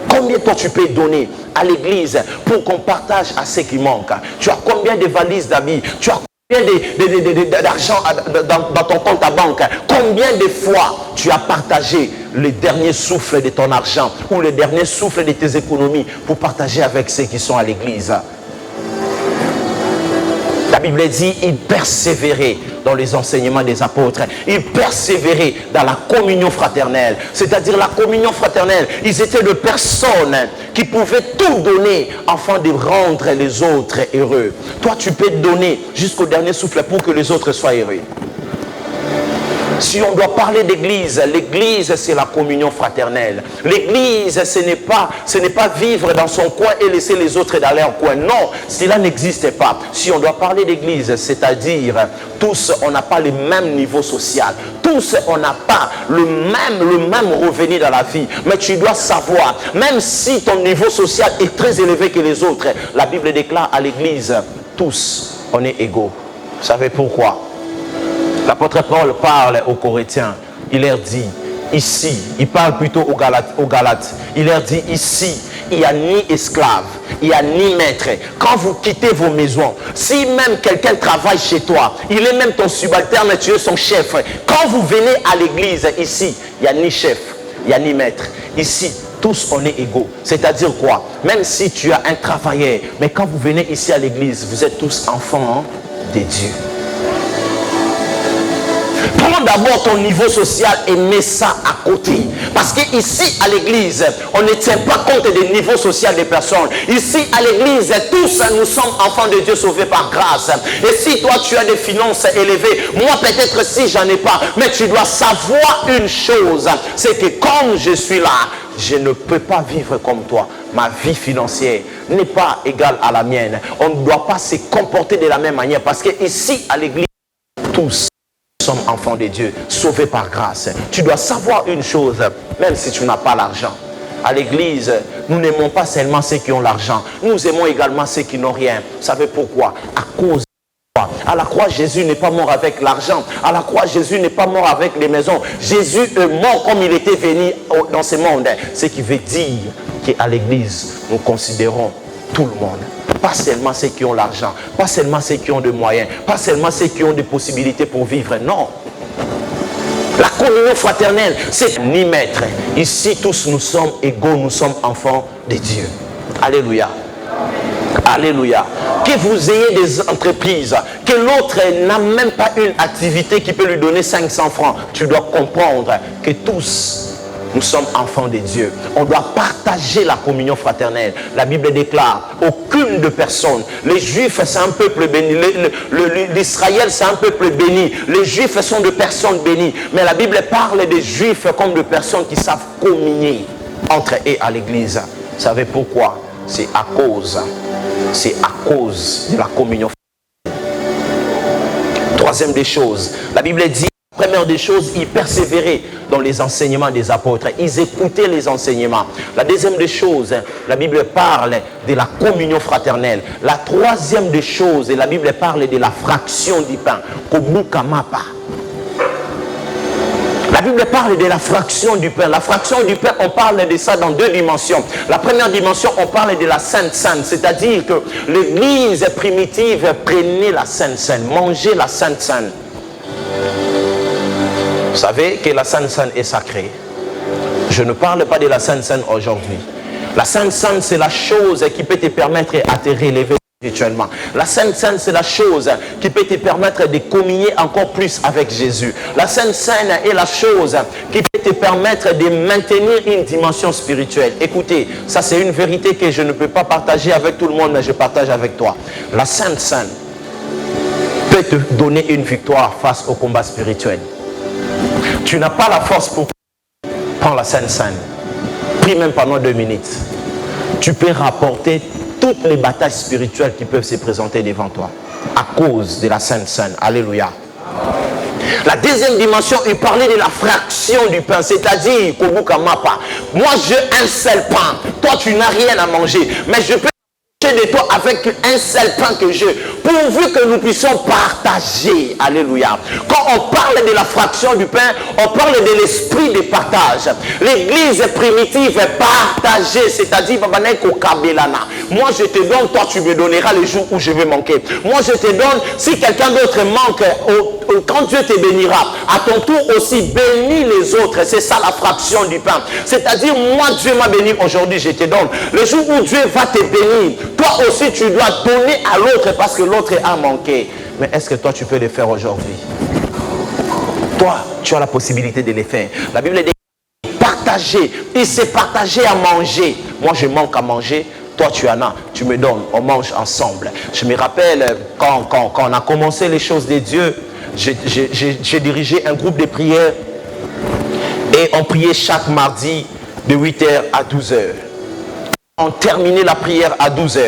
Combien toi tu peux donner à l'église pour qu'on partage à ceux qui manquent? Tu as combien de valises d'amis? Tu as combien d'argent dans ton compte à banque? Combien de fois tu as partagé le dernier souffle de ton argent ou le dernier souffle de tes économies pour partager avec ceux qui sont à l'église? La Bible dit, il persévérait dans les enseignements des apôtres. Ils persévéraient dans la communion fraternelle. C'est-à-dire la communion fraternelle. Ils étaient des personnes qui pouvaient tout donner afin de rendre les autres heureux. Toi, tu peux donner jusqu'au dernier souffle pour que les autres soient heureux. Si on doit parler d'église, l'église c'est la communion fraternelle. L'église ce n'est pas vivre dans son coin et laisser les autres dans leur coin. Non, cela n'existe pas. Si on doit parler d'église, c'est-à-dire tous on n'a pas le même niveau social. Tous on n'a pas le même revenu dans la vie. Mais tu dois savoir, même si ton niveau social est très élevé que les autres, la Bible déclare à l'église, tous on est égaux. Vous savez pourquoi? L'apôtre Paul parle aux Corinthiens, il leur dit, ici, il parle plutôt aux Galates, il leur dit, ici, il n'y a ni esclave, il n'y a ni maître. Quand vous quittez vos maisons, si même quelqu'un travaille chez toi, il est même ton subalterne, tu es son chef. Quand vous venez à l'église, ici, il n'y a ni chef, il n'y a ni maître. Ici, tous on est égaux. C'est-à-dire quoi? Même si tu as un travailleur, mais quand vous venez ici à l'église, vous êtes tous enfants de Dieu. Prends d'abord ton niveau social et mets ça à côté. Parce qu'ici, à l'église, on ne tient pas compte des niveaux sociaux des personnes. Ici, à l'église, tous nous sommes enfants de Dieu sauvés par grâce. Et si toi, tu as des finances élevées, moi, peut-être si j'en ai pas, mais tu dois savoir une chose, c'est que comme je suis là, je ne peux pas vivre comme toi. Ma vie financière n'est pas égale à la mienne. On ne doit pas se comporter de la même manière. Parce qu'ici, à l'église, tous sommes enfants de Dieu, sauvés par grâce. Tu dois savoir une chose, même si tu n'as pas l'argent. À l'église, nous n'aimons pas seulement ceux qui ont l'argent. Nous aimons également ceux qui n'ont rien. Vous savez pourquoi? À cause de à la croix, Jésus n'est pas mort avec l'argent. À la croix, Jésus n'est pas mort avec les maisons. Jésus est mort comme il était venu dans ce monde. Ce qui veut dire qu'à l'église, nous considérons tout le monde. Pas seulement ceux qui ont l'argent, pas seulement ceux qui ont des moyens, pas seulement ceux qui ont des possibilités pour vivre. Non. La communion fraternelle, c'est ni maître. Ici, tous nous sommes égaux, nous sommes enfants de Dieu. Alléluia. Alléluia. Que vous ayez des entreprises, que l'autre n'a même pas une activité qui peut lui donner 500 francs. Tu dois comprendre que tous, nous sommes enfants de Dieu. On doit partager la communion fraternelle. La Bible déclare, aucune de personne. Les Juifs, c'est un peuple béni. L'Israël, c'est un peuple béni. Les Juifs sont des personnes bénies. Mais la Bible parle des Juifs comme de personnes qui savent communier entre eux à l'église. Vous savez pourquoi? C'est à cause de la communion fraternelle. Troisième des choses, la Bible dit, première des choses, ils persévéraient dans les enseignements des apôtres. Ils écoutaient les enseignements. La deuxième des choses, la Bible parle de la communion fraternelle. La troisième des choses, la Bible parle de la fraction du pain. Kobukamapa. La Bible parle de la fraction du pain. La fraction du pain, on parle de ça dans deux dimensions. La première dimension, on parle de la Sainte Seine, c'est-à-dire que l'église primitive prenait la Sainte Seine, mangeait la Sainte Seine. Vous savez que la Sainte Seine est sacrée. Je ne parle pas de la Sainte Seine aujourd'hui. La Sainte Seine, c'est la chose qui peut te permettre à te relever spirituellement. La Sainte Seine, c'est la chose qui peut te permettre de communier encore plus avec Jésus. La Sainte Seine est la chose qui peut te permettre de maintenir une dimension spirituelle. Écoutez, ça c'est une vérité que je ne peux pas partager avec tout le monde, mais je partage avec toi. La Sainte Seine peut te donner une victoire face au combat spirituel. Tu n'as pas la force pour prendre la Sainte Seine. Prie même pendant 2 minutes. Tu peux rapporter toutes les batailles spirituelles qui peuvent se présenter devant toi à cause de la Sainte Seine. Alléluia. La deuxième dimension, il parlait de la fraction du pain, c'est-à-dire moi j'ai un seul pain, toi tu n'as rien à manger, mais je peux de toi avec un seul pain que j'ai, pourvu que nous puissions partager. Alléluia. Quand on parle de la fraction du pain, on parle de l'esprit de partage. L'église primitive est partagée, c'est-à-dire moi je te donne, toi tu me donneras le jour où je vais manquer. Moi je te donne, si quelqu'un d'autre manque, quand Dieu te bénira, à ton tour aussi bénis les autres. C'est ça la fraction du pain. C'est-à-dire, moi Dieu m'a béni aujourd'hui, je te donne. Le jour où Dieu va te bénir, toi aussi tu dois donner à l'autre parce que l'autre a manqué. Mais est-ce que toi tu peux le faire aujourd'hui? Toi, tu as la possibilité de le faire. La Bible dit partager. Il s'est partagé à manger. Moi je manque à manger. Toi tu en as, tu me donnes, on mange ensemble. Je me rappelle quand on a commencé les choses de Dieu, j'ai dirigé un groupe de prière et on priait chaque mardi de 8h à 12h. On terminait la prière à 12h.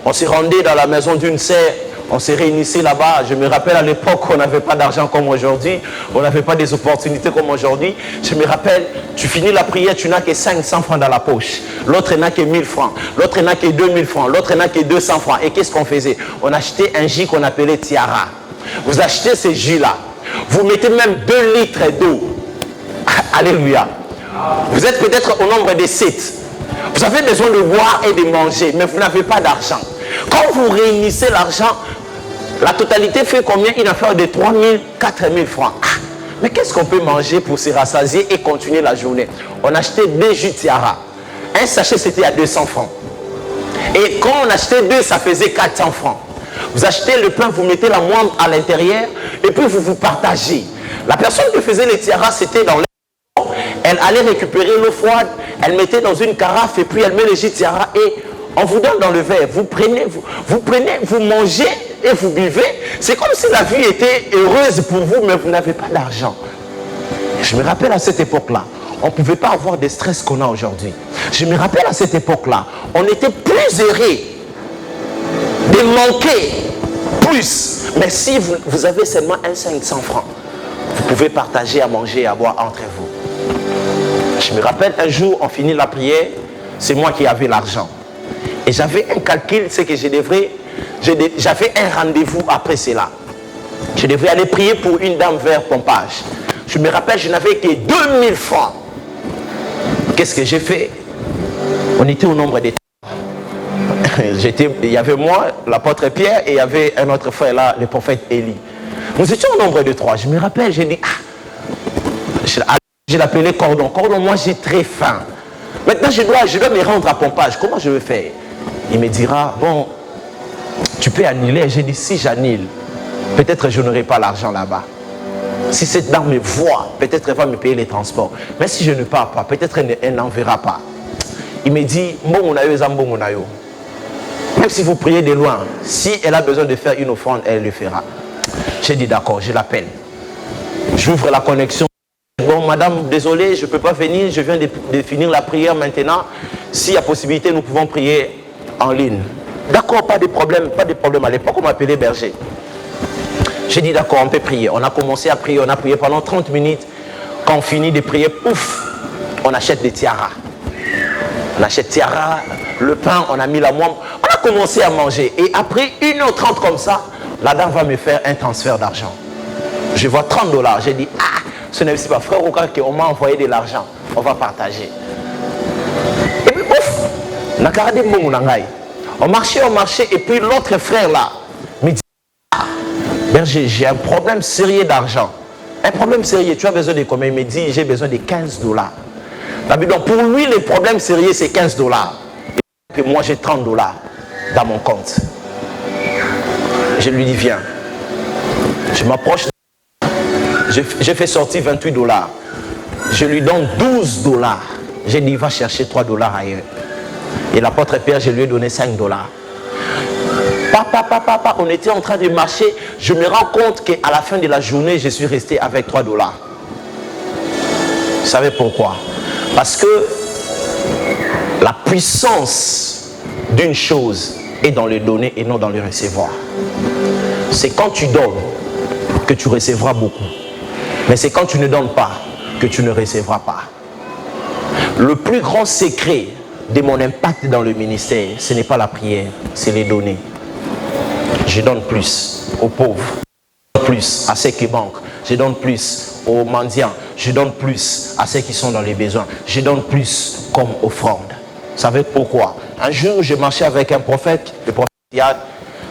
On s'est rendu dans la maison d'une sœur. On s'est réunissait là-bas. Je me rappelle à l'époque, on n'avait pas d'argent comme aujourd'hui. On n'avait pas des opportunités comme aujourd'hui. Je me rappelle, tu finis la prière, tu n'as que 500 francs dans la poche. L'autre n'a que 1000 francs. L'autre n'a que 2000 francs. L'autre n'a que 200 francs. Et qu'est-ce qu'on faisait? On achetait un jus qu'on appelait Tiara. Vous achetez ce jus-là. Vous mettez même 2 litres d'eau. Alléluia. Vous êtes peut-être au nombre de 7. Vous avez besoin de boire et de manger, mais vous n'avez pas d'argent. Quand vous réunissez l'argent, la totalité fait combien? Une affaire de 3 000, 4 000 francs. Mais qu'est-ce qu'on peut manger pour se rassasier et continuer la journée? On achetait 2 jus Tiara. Un sachet, c'était à 200 francs. Et quand on achetait 2, ça faisait 400 francs. Vous achetez le pain, vous mettez la moindre à l'intérieur et puis vous partagez. La personne qui faisait les tiaras, c'était dans l'air. Elle allait récupérer l'eau froide, elle mettait dans une carafe et puis elle met les tiaras et on vous donne dans le verre. Vous prenez, vous mangez et vous buvez. C'est comme si la vie était heureuse pour vous, mais vous n'avez pas d'argent. Je me rappelle à cette époque-là, on ne pouvait pas avoir des stress qu'on a aujourd'hui. Je me rappelle à cette époque-là, on était plus heureux de manquer plus. Mais si vous avez seulement 500 francs, vous pouvez partager à manger et à boire entre vous. Je me rappelle un jour, on finit la prière, c'est moi qui avais l'argent. Et j'avais un calcul, c'est que j'avais un rendez-vous après cela. Je devais aller prier pour une dame vers Pompage. Je me rappelle, je n'avais que 2000 francs. Qu'est-ce que j'ai fait? On était au nombre des il y avait moi, l'apôtre Pierre, et il y avait un autre frère là, le prophète Élie. Nous étions au nombre de 3. Je me rappelle, j'ai dit, je l'appelais Cordon. Cordon, moi j'ai très faim. Maintenant je dois me rendre à Pompage. Comment je vais faire? Il me dira, bon, tu peux annuler. J'ai dit, si j'annule, peut-être je n'aurai pas l'argent là-bas. Si cette dame me voit, peut-être elle va me payer les transports. Mais si je ne pars pas, peut-être elle n'en verra pas. Il me dit, même si vous priez de loin, si elle a besoin de faire une offrande, elle le fera. J'ai dit d'accord, je l'appelle. J'ouvre la connexion. Bon, madame, désolé, je ne peux pas venir, je viens de finir la prière maintenant. S'il y a possibilité, nous pouvons prier en ligne. D'accord, pas de problème, pas de problème. À l'époque, on m'appelait berger. J'ai dit d'accord, on peut prier. On a commencé à prier, on a prié pendant 30 minutes. Quand on finit de prier, pouf, on achète des tiaras. On achète tiaras, le pain, on a mis la moine. On a commencé à manger. Et après 1h30 comme ça, la dame va me faire un transfert d'argent. Je vois 30 $. J'ai dit, ah, ce n'est pas frère Oka qu'on m'a envoyé de l'argent. On va partager. Et puis, ouf, on marchait, et puis l'autre frère là me dit, ah, berger, j'ai un problème sérieux d'argent. Un problème sérieux, tu as besoin de combien? Il me dit, j'ai besoin de 15 $. Donc pour lui, le problème sérieux, c'est 15 $. Et moi, j'ai 30 $ dans mon compte. Je lui dis, viens. Je m'approche. J'ai fait sortir 28 $. Je lui donne 12 $. J'ai dit, va chercher 3 $ ailleurs. Et l'apôtre Pierre, je lui ai donné 5 $. Papa, on était en train de marcher. Je me rends compte qu'à la fin de la journée, je suis resté avec 3 $. Vous savez pourquoi? Parce que la puissance d'une chose est dans le donner et non dans le recevoir. C'est quand tu donnes que tu recevras beaucoup. Mais c'est quand tu ne donnes pas que tu ne recevras pas. Le plus grand secret de mon impact dans le ministère, ce n'est pas la prière, c'est les donner. Je donne plus aux pauvres, je donne plus à ceux qui manquent, je donne plus aux mendiants, je donne plus à ceux qui sont dans les besoins, je donne plus comme offrande. Vous savez pourquoi? Un jour, je marchais avec un prophète, le prophète Yad.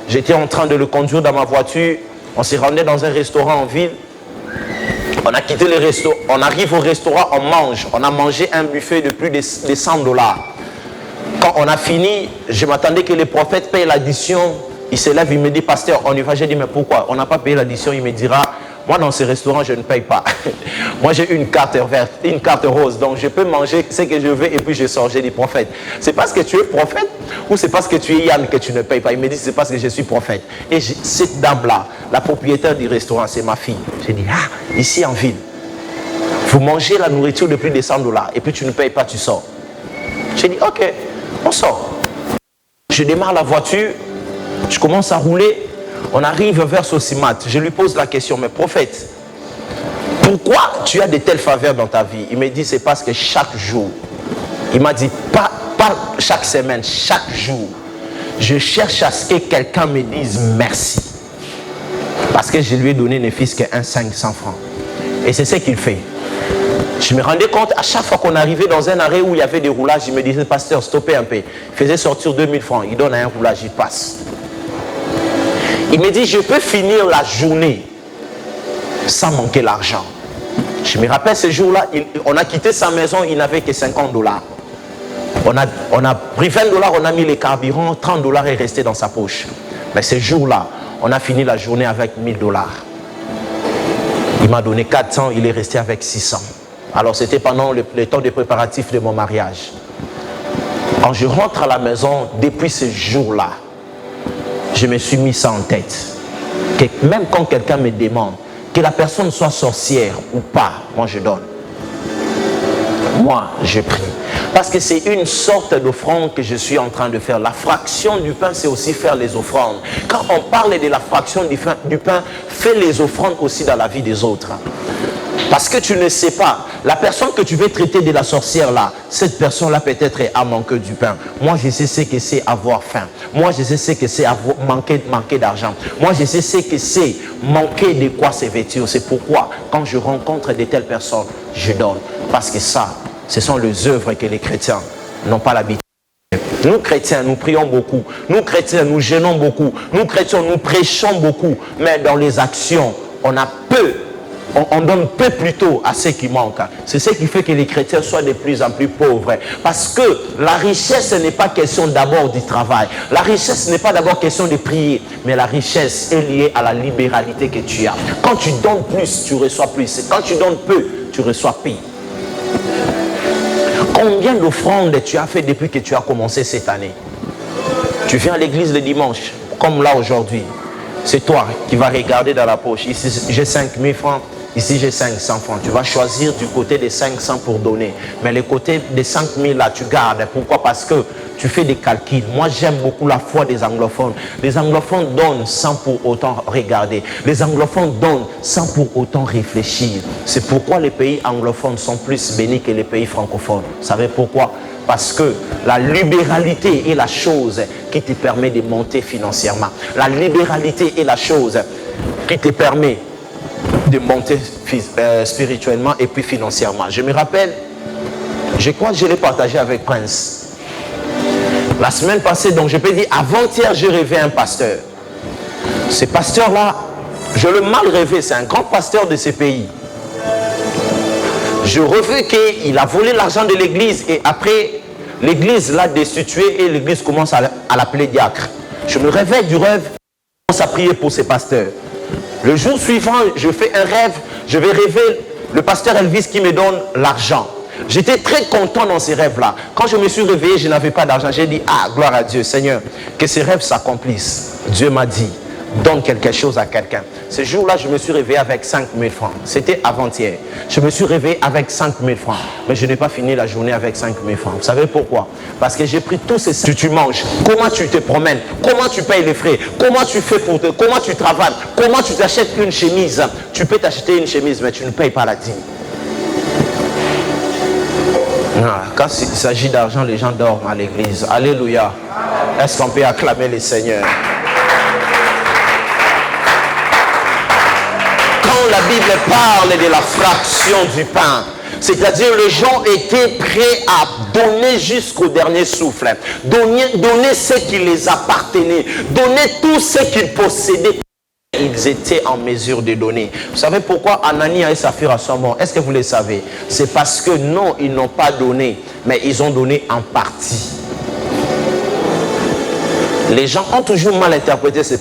J'étais en train de le conduire dans ma voiture. On s'est rendu dans un restaurant en ville. On a quitté le restaurant. On arrive au restaurant, on mange. On a mangé un buffet de plus de 100 $. Quand on a fini, je m'attendais que le prophète paye l'addition. Il se lève, il me dit, pasteur, on y va. J'ai dit, mais pourquoi? On n'a pas payé l'addition. Il me dira, moi dans ce restaurant, je ne paye pas. Moi j'ai une carte verte, une carte rose. Donc je peux manger ce que je veux et puis je sors. J'ai dit, prophète, c'est parce que tu es prophète ou c'est parce que tu es Yann que tu ne payes pas? Il me dit, c'est parce que je suis prophète. Et cette dame-là, la propriétaire du restaurant, c'est ma fille. J'ai dit, ah, ici en ville, vous mangez la nourriture de plus de 100 $ et puis tu ne payes pas, tu sors. J'ai dit, ok, on sort. Je démarre la voiture, je commence à rouler. On arrive vers Sosimat. Je lui pose la question, mais prophète, pourquoi tu as de telles faveurs dans ta vie? Il me dit, c'est parce que chaque jour, il m'a dit, pas chaque semaine, chaque jour, je cherche à ce que quelqu'un me dise merci. Parce que je lui ai donné ne fût-ce que 500 francs. Et c'est ce qu'il fait. Je me rendais compte, à chaque fois qu'on arrivait dans un arrêt où il y avait des roulages, il me disait, pasteur, stoppez un peu. Il faisait sortir 2000 francs. Il donne un roulage, il passe. Il me dit, je peux finir la journée sans manquer l'argent. Je me rappelle ce jour-là, on a quitté sa maison, il n'avait que 50 $. On a pris 20 $, on a mis les carburants, 30 $ est resté dans sa poche. Mais ce jour-là, on a fini la journée avec 1000 $. Il m'a donné 400, il est resté avec 600. Alors c'était pendant le temps de préparatifs de mon mariage. Quand je rentre à la maison, depuis ce jour-là, je me suis mis ça en tête. Que même quand quelqu'un me demande, que la personne soit sorcière ou pas, moi je donne. Moi, je prie. Parce que c'est une sorte d'offrande que je suis en train de faire. La fraction du pain, c'est aussi faire les offrandes. Quand on parle de la fraction du pain, fais les offrandes aussi dans la vie des autres. Parce que tu ne sais pas, la personne que tu veux traiter de la sorcière là, cette personne là peut-être a manqué du pain. Moi je sais ce que c'est avoir faim. Moi je sais ce que c'est manquer d'argent. Moi je sais ce que c'est manquer de quoi se vêtir. C'est pourquoi quand je rencontre de telles personnes, je donne. Parce que ça, ce sont les œuvres que les chrétiens n'ont pas l'habitude. Nous chrétiens, nous prions beaucoup. Nous chrétiens, nous jeûnons beaucoup. Nous chrétiens, nous prêchons beaucoup. Mais dans les actions, on a peu. On donne peu plutôt à ceux qui manquent. C'est ce qui fait que les chrétiens soient de plus en plus pauvres. Parce que la richesse n'est pas question d'abord du travail. La richesse n'est pas d'abord question de prier. Mais la richesse est liée à la libéralité que tu as. Quand tu donnes plus, tu reçois plus. Quand tu donnes peu, tu reçois peu. Combien d'offrandes tu as fait depuis que tu as commencé cette année? Tu viens à l'église le dimanche, comme là aujourd'hui. C'est toi qui vas regarder dans la poche. Ici, j'ai 5 000 francs. Ici, j'ai 500 francs. Tu vas choisir du côté des 500 pour donner. Mais le côté des 5 000 là, tu gardes. Pourquoi? Parce que tu fais des calculs. Moi, j'aime beaucoup la foi des anglophones. Les anglophones donnent sans pour autant regarder. Les anglophones donnent sans pour autant réfléchir. C'est pourquoi les pays anglophones sont plus bénis que les pays francophones. Vous savez pourquoi? Parce que la libéralité est la chose qui te permet de monter financièrement. La libéralité est la chose qui te permet de monter spirituellement et puis financièrement. Je me rappelle, je crois que je l'ai partagé avec Prince. La semaine passée, donc je peux dire, avant-hier, j'ai rêvé un pasteur. Ce pasteur-là, je l'ai mal rêvé, c'est un grand pasteur de ce pays. Je rêvais qu'il a volé l'argent de l'église et après, l'église l'a destitué et l'église commence à l'appeler diacre. Je me réveille du rêve, je commence à prier pour ce pasteur. Le jour suivant, je fais un rêve, je vais rêver le pasteur Elvis qui me donne l'argent. J'étais très content dans ces rêves-là. Quand je me suis réveillé, je n'avais pas d'argent. J'ai dit, ah, gloire à Dieu, Seigneur, que ces rêves s'accomplissent. Dieu m'a dit, donne quelque chose à quelqu'un. Ce jour-là, je me suis réveillé avec 5 000 francs. C'était avant-hier. Je me suis réveillé avec 5 000 francs. Mais je n'ai pas fini la journée avec 5 000 francs. Vous savez pourquoi? Parce que j'ai pris tous ces... Tu manges, comment tu te promènes, comment tu payes les frais, comment tu fais pour te... Comment tu travailles, comment tu t'achètes une chemise. Tu peux t'acheter une chemise, mais tu ne payes pas la dîme. Quand il s'agit d'argent, les gens dorment à l'église. Alléluia. Est-ce qu'on peut acclamer le Seigneur? Quand la Bible parle de la fraction du pain, c'est-à-dire les gens étaient prêts à donner jusqu'au dernier souffle, donner ce qui les appartenait, donner tout ce qu'ils possédaient. Ils étaient en mesure de donner. Vous savez pourquoi Anania et Saphira sont morts? Est-ce que vous le savez? C'est parce que non, ils n'ont pas donné, mais ils ont donné en partie. Les gens ont toujours mal interprété ces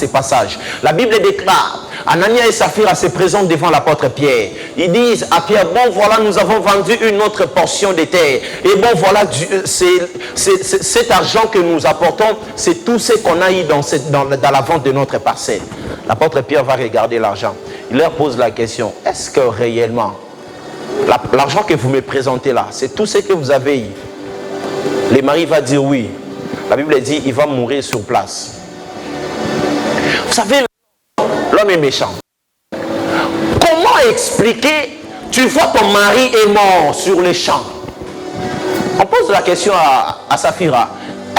passages. La Bible déclare, Anania et Saphira se présentent devant l'apôtre Pierre. Ils disent à Pierre, bon voilà, nous avons vendu une autre portion de terre. Et bon voilà, cet argent que nous apportons, c'est tout ce qu'on a eu dans la vente de notre parcelle. L'apôtre Pierre va regarder l'argent. Il leur pose la question, est-ce que réellement, l'argent que vous me présentez là, c'est tout ce que vous avez eu? Le mari va dire oui. La Bible dit, il va mourir sur place. Vous savez, l'homme est méchant. Comment expliquer, tu vois ton mari est mort sur les champs? On pose la question à Saphira.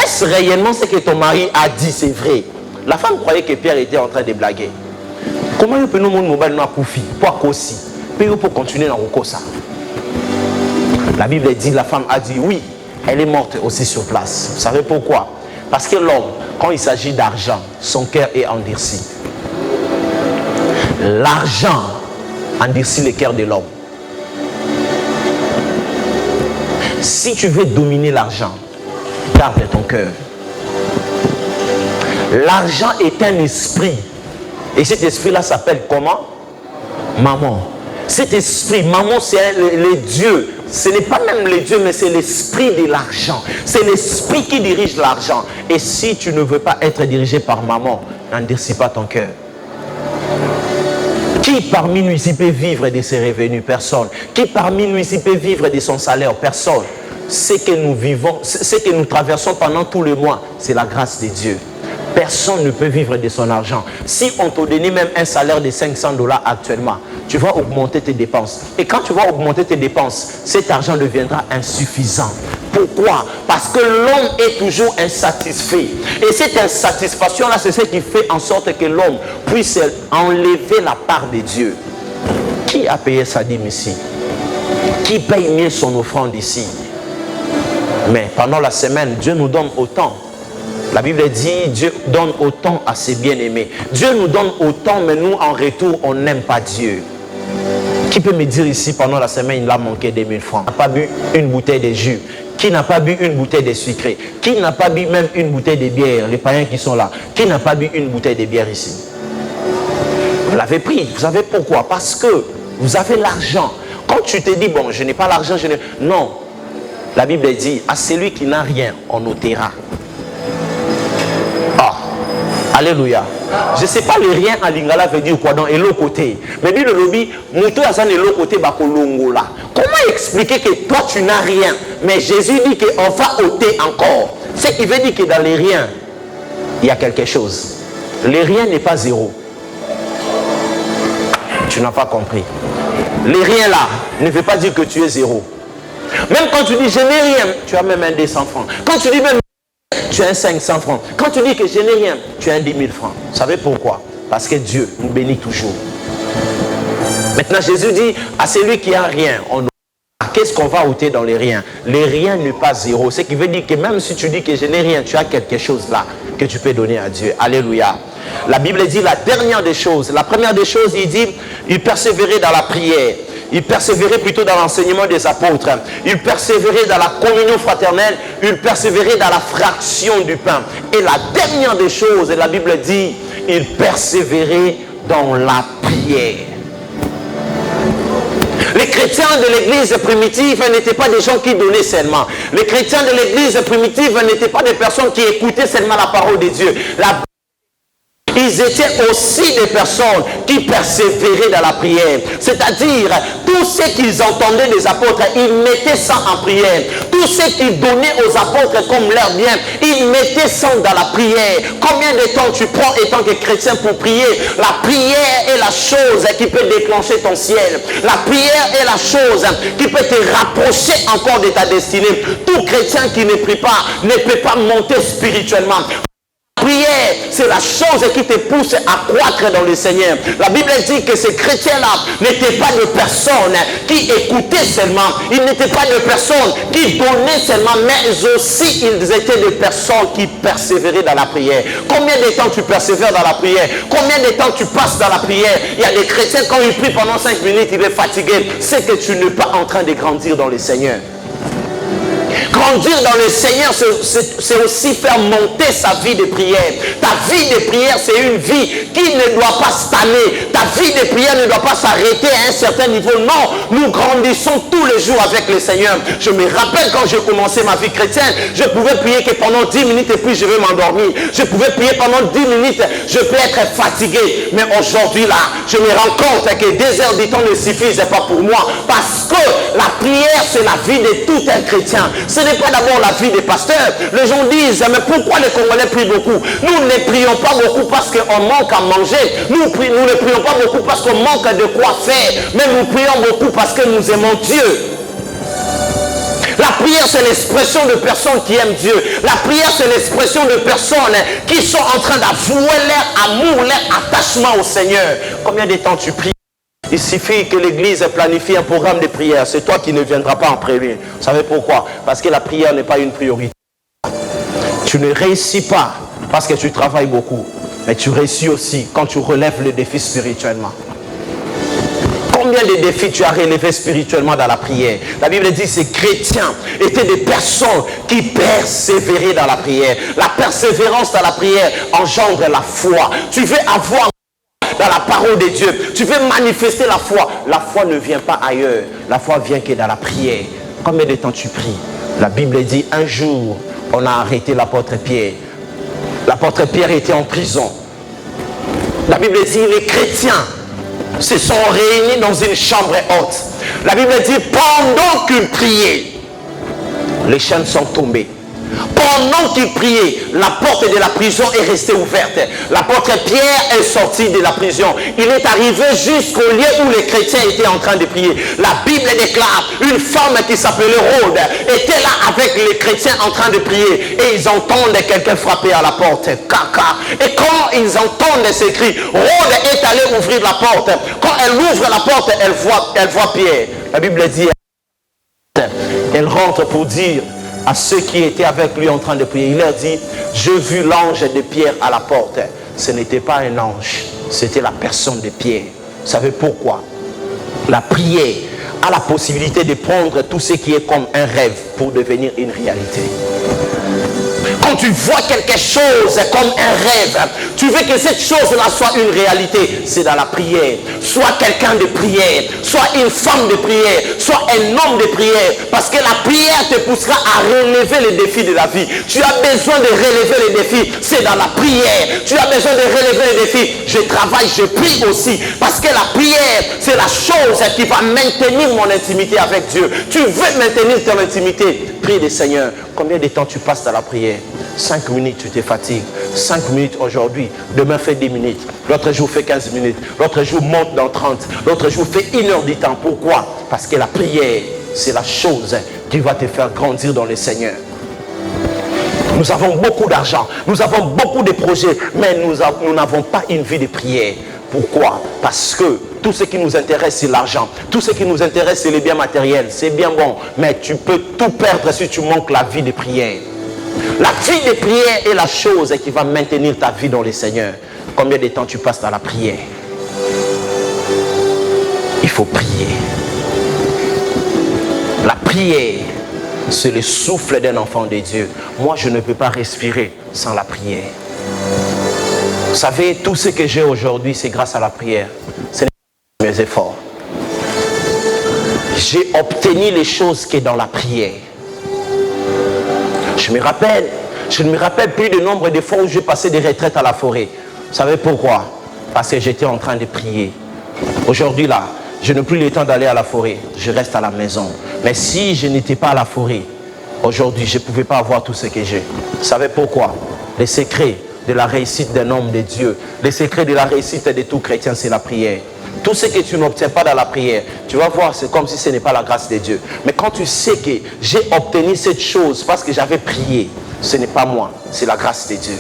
Est-ce réellement ce que ton mari a dit, c'est vrai? La femme croyait que Pierre était en train de blaguer. Comment il peut nous montrer nos koufi, pour aussi, pour continuer dans le ça? La Bible dit, la femme a dit oui. Elle est morte aussi sur place. Vous savez pourquoi? Parce que l'homme, quand il s'agit d'argent, son cœur est endurci. L'argent endurcit le cœur de l'homme. Si tu veux dominer l'argent, garde ton cœur. L'argent est un esprit. Et cet esprit-là s'appelle comment? Maman. Cet esprit, maman, c'est les dieux. Ce n'est pas même les dieux, mais c'est l'esprit de l'argent. C'est l'esprit qui dirige l'argent. Et si tu ne veux pas être dirigé par maman, n'endurcis pas ton cœur. Qui parmi nous ici peut vivre de ses revenus? Personne. Qui parmi nous ici peut vivre de son salaire? Personne. Ce que nous vivons, ce que nous traversons pendant tout le mois, c'est la grâce de Dieu. Personne ne peut vivre de son argent. Si on te donnait même un salaire de 500 $ actuellement, tu vas augmenter tes dépenses. Et quand tu vas augmenter tes dépenses, cet argent deviendra insuffisant. Pourquoi? Parce que l'homme est toujours insatisfait. Et cette insatisfaction-là, c'est ce qui fait en sorte que l'homme puisse enlever la part de Dieu. Qui a payé sa dîme ici? Qui paye mieux son offrande ici? Mais pendant la semaine, Dieu nous donne autant. La Bible dit, Dieu donne autant à ses bien-aimés. Dieu nous donne autant, mais nous, en retour, on n'aime pas Dieu. Qui peut me dire ici, pendant la semaine, il a manqué 2000 francs? Qui n'a pas bu une bouteille de jus? Qui n'a pas bu une bouteille de sucré? Qui n'a pas bu même une bouteille de bière? Les païens qui sont là. Qui n'a pas bu une bouteille de bière ici? Vous l'avez pris. Vous savez pourquoi? Parce que vous avez l'argent. Quand tu te dis, bon, je n'ai pas l'argent, je n'ai... Non. La Bible dit, à celui qui n'a rien, on ôtera. Alléluia. Je ne sais pas le rien en lingala veut dire quoi dans et l'autre côté. Mais dit le lobby, muto asan et l'autre côté bakolongo là. Comment expliquer que toi tu n'as rien, mais Jésus dit qu'on va ôter encore. C'est qu'il veut dire que dans les riens, il y a quelque chose. Les riens n'est pas zéro. Tu n'as pas compris. Les riens là ne veut pas dire que tu es zéro. Même quand tu dis je n'ai rien, tu as même un 200 francs. Quand tu dis même tu as un 500 francs. Quand tu dis que je n'ai rien, tu as un 10 000 francs. Vous savez pourquoi? Parce que Dieu nous bénit toujours. Maintenant, Jésus dit à celui qui a rien, qu'est-ce qu'on va ôter dans les riens? Les riens n'est pas zéro. Ce qui veut dire que même si tu dis que je n'ai rien, tu as quelque chose là que tu peux donner à Dieu. Alléluia. La Bible dit la dernière des choses. La première des choses, il dit, il persévérait dans la prière. Il persévérait plutôt dans l'enseignement des apôtres. Il persévérait dans la communion fraternelle. Il persévérait dans la fraction du pain. Et la dernière des choses, la Bible dit, il persévérait dans la prière. Les chrétiens de l'église primitive n'étaient pas des gens qui donnaient seulement. Les chrétiens de l'église primitive n'étaient pas des personnes qui écoutaient seulement la parole de Dieu. Ils étaient aussi des personnes qui persévéraient dans la prière. C'est-à-dire, tout ce qu'ils entendaient des apôtres, ils mettaient ça en prière. Tout ce qu'ils donnaient aux apôtres comme leur bien, ils mettaient ça dans la prière. Combien de temps tu prends étant que chrétien pour prier? La prière est la chose qui peut déclencher ton ciel. La prière est la chose qui peut te rapprocher encore de ta destinée. Tout chrétien qui ne prie pas ne peut pas monter spirituellement. Prière, c'est la chose qui te pousse à croître dans le Seigneur. La Bible dit que ces chrétiens-là n'étaient pas des personnes qui écoutaient seulement. Ils n'étaient pas des personnes qui donnaient seulement, mais aussi ils étaient des personnes qui persévéraient dans la prière. Combien de temps tu persévères dans la prière? Combien de temps tu passes dans la prière? Il y a des chrétiens, quand ils prient pendant 5 minutes, il est fatigué. C'est que tu n'es pas en train de grandir dans le Seigneur. Grandir dans le Seigneur, c'est aussi faire monter sa vie de prière. Ta vie de prière, c'est une vie qui ne doit pas stagner. Ta vie de prière ne doit pas s'arrêter à un certain niveau. Non, nous grandissons tous les jours avec le Seigneur. Je me rappelle quand j'ai commencé ma vie chrétienne, je pouvais prier que pendant 10 minutes et puis je vais m'endormir. Je pouvais prier pendant 10 minutes, je peux être fatigué. Mais aujourd'hui là, je me rends compte que 2 heures du temps ne suffisent pas pour moi. Parce que la prière, c'est la vie de tout un chrétien. Ce n'est pas d'abord la vie des pasteurs. Les gens disent, mais pourquoi les Congolais prient beaucoup? Nous ne prions pas beaucoup parce qu'on manque à manger. Nous ne prions pas beaucoup parce qu'on manque de quoi faire. Mais nous prions beaucoup parce que nous aimons Dieu. La prière, c'est l'expression de personnes qui aiment Dieu. La prière, c'est l'expression de personnes qui sont en train d'avouer leur amour, leur attachement au Seigneur. Combien de temps tu pries? Il suffit que l'église planifie un programme de prière. C'est toi qui ne viendras pas en premier. Vous savez pourquoi? Parce que la prière n'est pas une priorité. Tu ne réussis pas parce que tu travailles beaucoup. Mais tu réussis aussi quand tu relèves le défi spirituellement. Combien de défis tu as relevés spirituellement dans la prière? La Bible dit que ces chrétiens étaient des personnes qui persévéraient dans la prière. La persévérance dans la prière engendre la foi. Tu veux avoir dans la parole de Dieu. Tu veux manifester la foi ne vient pas ailleurs. La foi vient que dans la prière. Combien de temps tu pries? La Bible dit, un jour, on a arrêté l'apôtre Pierre. L'apôtre Pierre était en prison. La Bible dit, les chrétiens se sont réunis dans une chambre haute. La Bible dit, pendant qu'ils priaient, les chaînes sont tombées. Pendant qu'ils priaient, la porte de la prison est restée ouverte. L'apôtre Pierre est sorti de la prison. Il est arrivé jusqu'au lieu où les chrétiens étaient en train de prier. La Bible déclare, une femme qui s'appelait Rhode était là avec les chrétiens en train de prier. Et ils entendent quelqu'un frapper à la porte. Caca. Et quand ils entendent ces cris, Rhode est allée ouvrir la porte. Quand elle ouvre la porte, elle voit Pierre. La Bible dit, elle rentre pour dire à ceux qui étaient avec lui en train de prier, il leur dit, j'ai vu l'ange de Pierre à la porte. Ce n'était pas un ange, c'était la personne de Pierre. Vous savez pourquoi? La prière a la possibilité de prendre tout ce qui est comme un rêve pour devenir une réalité. Quand tu vois quelque chose comme un rêve, tu veux que cette chose-là soit une réalité, c'est dans la prière. Soit quelqu'un de prière, soit une femme de prière, soit un homme de prière. Parce que la prière te poussera à relever les défis de la vie. Tu as besoin de relever les défis, c'est dans la prière. Tu as besoin de relever les défis. Je travaille, je prie aussi. Parce que la prière, c'est la chose qui va maintenir mon intimité avec Dieu. Tu veux maintenir ton intimité, prie le Seigneur. Combien de temps tu passes dans la prière? 5 minutes, tu te fatigues. 5 minutes aujourd'hui, demain fais 10 minutes. L'autre jour fais 15 minutes. L'autre jour monte dans 30. L'autre jour fais 1 heure du temps. Pourquoi? Parce que la prière, c'est la chose qui va te faire grandir dans le Seigneur. Nous avons beaucoup d'argent, nous avons beaucoup de projets, mais nous n'avons pas une vie de prière. Pourquoi? Parce que tout ce qui nous intéresse, c'est l'argent. Tout ce qui nous intéresse, c'est les biens matériels. C'est bien bon, mais tu peux tout perdre si tu manques la vie de prière. La vie de prière est la chose qui va maintenir ta vie dans le Seigneur. Combien de temps tu passes dans la prière? Il faut prier. La prière, c'est le souffle d'un enfant de Dieu. Moi, je ne peux pas respirer sans la prière. Vous savez, tout ce que j'ai aujourd'hui, c'est grâce à la prière. Ce n'est pas mes efforts. J'ai obtenu les choses qui sont dans la prière. Je ne me rappelle plus le nombre de fois où j'ai passé des retraites à la forêt. Vous savez pourquoi? Parce que j'étais en train de prier. Aujourd'hui là, je n'ai plus le temps d'aller à la forêt. Je reste à la maison. Mais si je n'étais pas à la forêt, aujourd'hui, je ne pouvais pas avoir tout ce que j'ai. Vous savez pourquoi? Les secrets de la réussite d'un homme de Dieu, les secrets de la réussite de tout chrétien, c'est la prière. Tout ce que tu n'obtiens pas dans la prière, tu vas voir, c'est comme si ce n'est pas la grâce de Dieu. Mais quand tu sais que j'ai obtenu cette chose parce que j'avais prié, ce n'est pas moi, c'est la grâce de Dieu.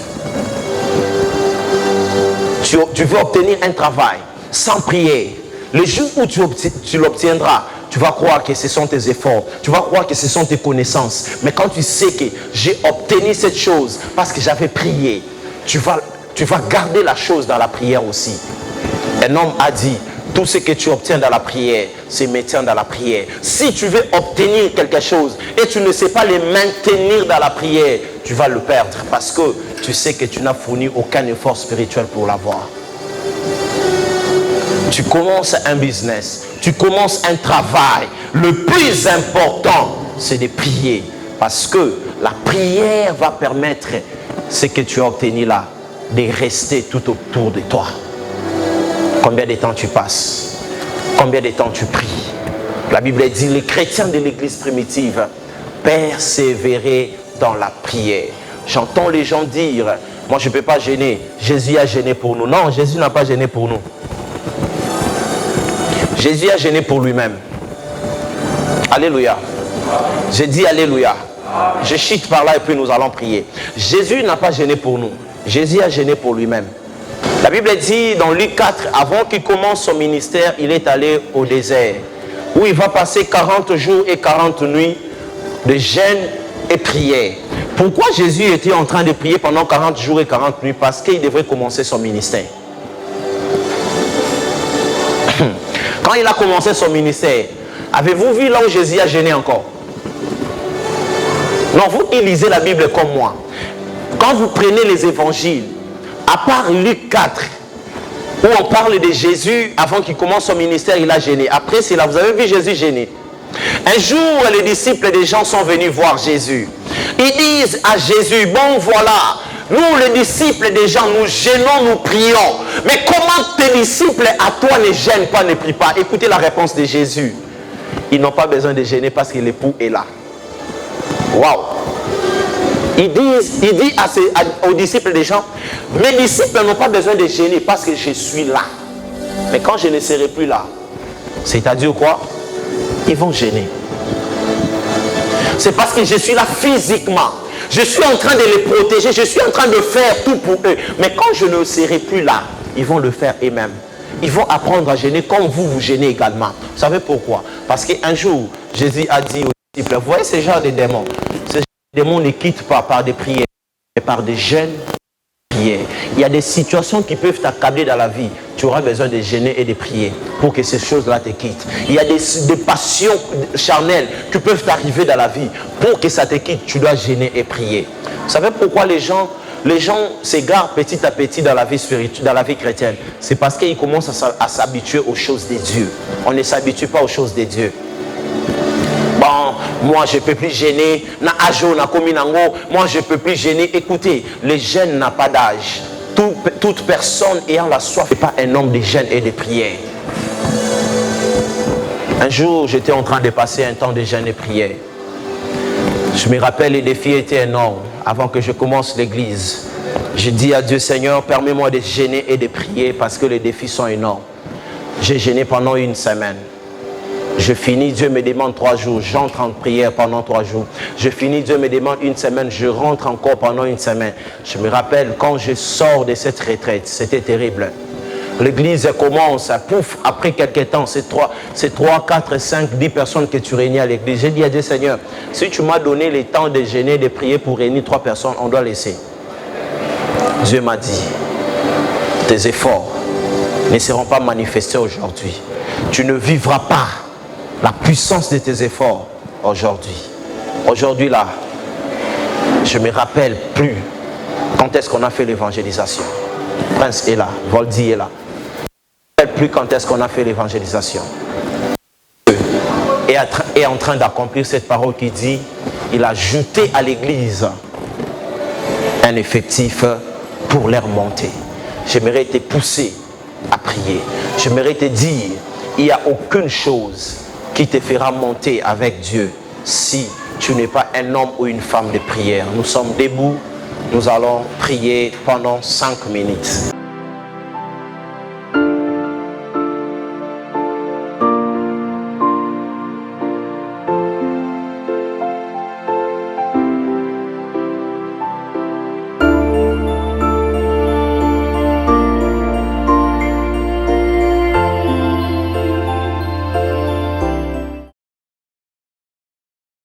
Tu veux obtenir un travail sans prière. Le jour où tu l'obtiendras, tu vas croire que ce sont tes efforts, tu vas croire que ce sont tes connaissances. Mais quand tu sais que j'ai obtenu cette chose parce que j'avais prié, tu vas garder la chose dans la prière aussi. Un homme a dit, tout ce que tu obtiens dans la prière, c'est maintien dans la prière. Si tu veux obtenir quelque chose et tu ne sais pas le maintenir dans la prière, tu vas le perdre parce que tu sais que tu n'as fourni aucun effort spirituel pour l'avoir. Tu commences un business, tu commences un travail. Le plus important, c'est de prier. Parce que la prière va permettre ce que tu as obtenu là, de rester tout autour de toi. Combien de temps tu passes? Combien de temps tu pries? La Bible dit, les chrétiens de l'église primitive persévéraient dans la prière. J'entends les gens dire, moi je ne peux pas gêner, Jésus a gêné pour nous. Non, Jésus n'a pas gêné pour nous. Jésus a gêné pour lui-même. Alléluia. Je dis alléluia. Je chute par là et puis nous allons prier. Jésus n'a pas gêné pour nous. Jésus a gêné pour lui-même. La Bible dit dans Luc 4, avant qu'il commence son ministère, il est allé au désert, où il va passer 40 jours et 40 nuits de jeûne et prière. Pourquoi Jésus était en train de prier pendant 40 jours et 40 nuits? Parce qu'il devrait commencer son ministère. Quand il a commencé son ministère, avez-vous vu là où Jésus a gêné encore? Non, vous qui lisez la Bible comme moi, quand vous prenez les évangiles, à part Luc 4, où on parle de Jésus, avant qu'il commence son ministère, il a gêné. Après, c'est là, vous avez vu Jésus gêner. Un jour, les disciples des gens sont venus voir Jésus. Ils disent à Jésus, bon voilà, nous les disciples des gens, nous gênons, nous prions. Mais comment tes disciples à toi ne gênent pas, ne prient pas? Écoutez la réponse de Jésus. Ils n'ont pas besoin de gêner parce que l'époux est là. Waouh! Il dit aux disciples des gens, mes disciples n'ont pas besoin de gêner parce que je suis là. Mais quand je ne serai plus là, c'est-à-dire quoi? Ils vont gêner. C'est parce que je suis là physiquement. Je suis en train de les protéger. Je suis en train de faire tout pour eux. Mais quand je ne serai plus là, ils vont le faire eux-mêmes. Ils vont apprendre à gêner comme vous gênez également. Vous savez pourquoi? Parce qu'un jour, Jésus a dit aux disciples, vous voyez ce genre de démons? Ces genre de démons ne quittent pas par des prières, mais par des jeûnes. Il y a des situations qui peuvent t'accabler dans la vie. Tu auras besoin de gêner et de prier pour que ces choses-là te quittent. Il y a des passions charnelles qui peuvent t'arriver dans la vie. Pour que ça te quitte, tu dois gêner et prier. Vous savez pourquoi les gens s'égarent petit à petit dans la vie spirituelle, dans la vie chrétienne? C'est parce qu'ils commencent à s'habituer aux choses de Dieu. On ne s'habitue pas aux choses de Dieu. Bon, moi je ne peux plus gêner. Moi je ne peux plus gêner. Écoutez, le jeûne n'a pas d'âge. Toute personne ayant la soif n'est pas un homme de jeûne et de prière. Un jour, j'étais en train de passer un temps de jeûne et prière. Je me rappelle, les défis étaient énormes. Avant que je commence l'église, j'ai dit à Dieu, Seigneur, permets-moi de gêner et de prier parce que les défis sont énormes. J'ai gêné pendant une semaine. Je finis, Dieu me demande 3 jours, j'entre en prière pendant 3 jours. Je finis, Dieu me demande une semaine, je rentre encore pendant une semaine. Je me rappelle, quand je sors de cette retraite, c'était terrible. L'église commence, pouf, après quelques temps, c'est 3, 4, 5, 10 personnes que tu réunis à l'église. J'ai dit à Dieu, Seigneur, si tu m'as donné le temps de gêner, de prier pour réunir 3 personnes, on doit laisser. Dieu m'a dit, tes efforts ne seront pas manifestés aujourd'hui. Tu ne vivras pas la puissance de tes efforts aujourd'hui. Aujourd'hui là, je ne me rappelle plus quand est-ce qu'on a fait l'évangélisation. Prince est là, Voldy est là. Je ne me rappelle plus quand est-ce qu'on a fait l'évangélisation. Et est en train d'accomplir cette parole qui dit, il a ajouté à l'église un effectif pour les remonter. J'aimerais te pousser à prier. J'aimerais te dire, il n'y a aucune chose qui te fera monter avec Dieu si tu n'es pas un homme ou une femme de prière. Nous sommes debout, nous allons prier pendant 5 minutes.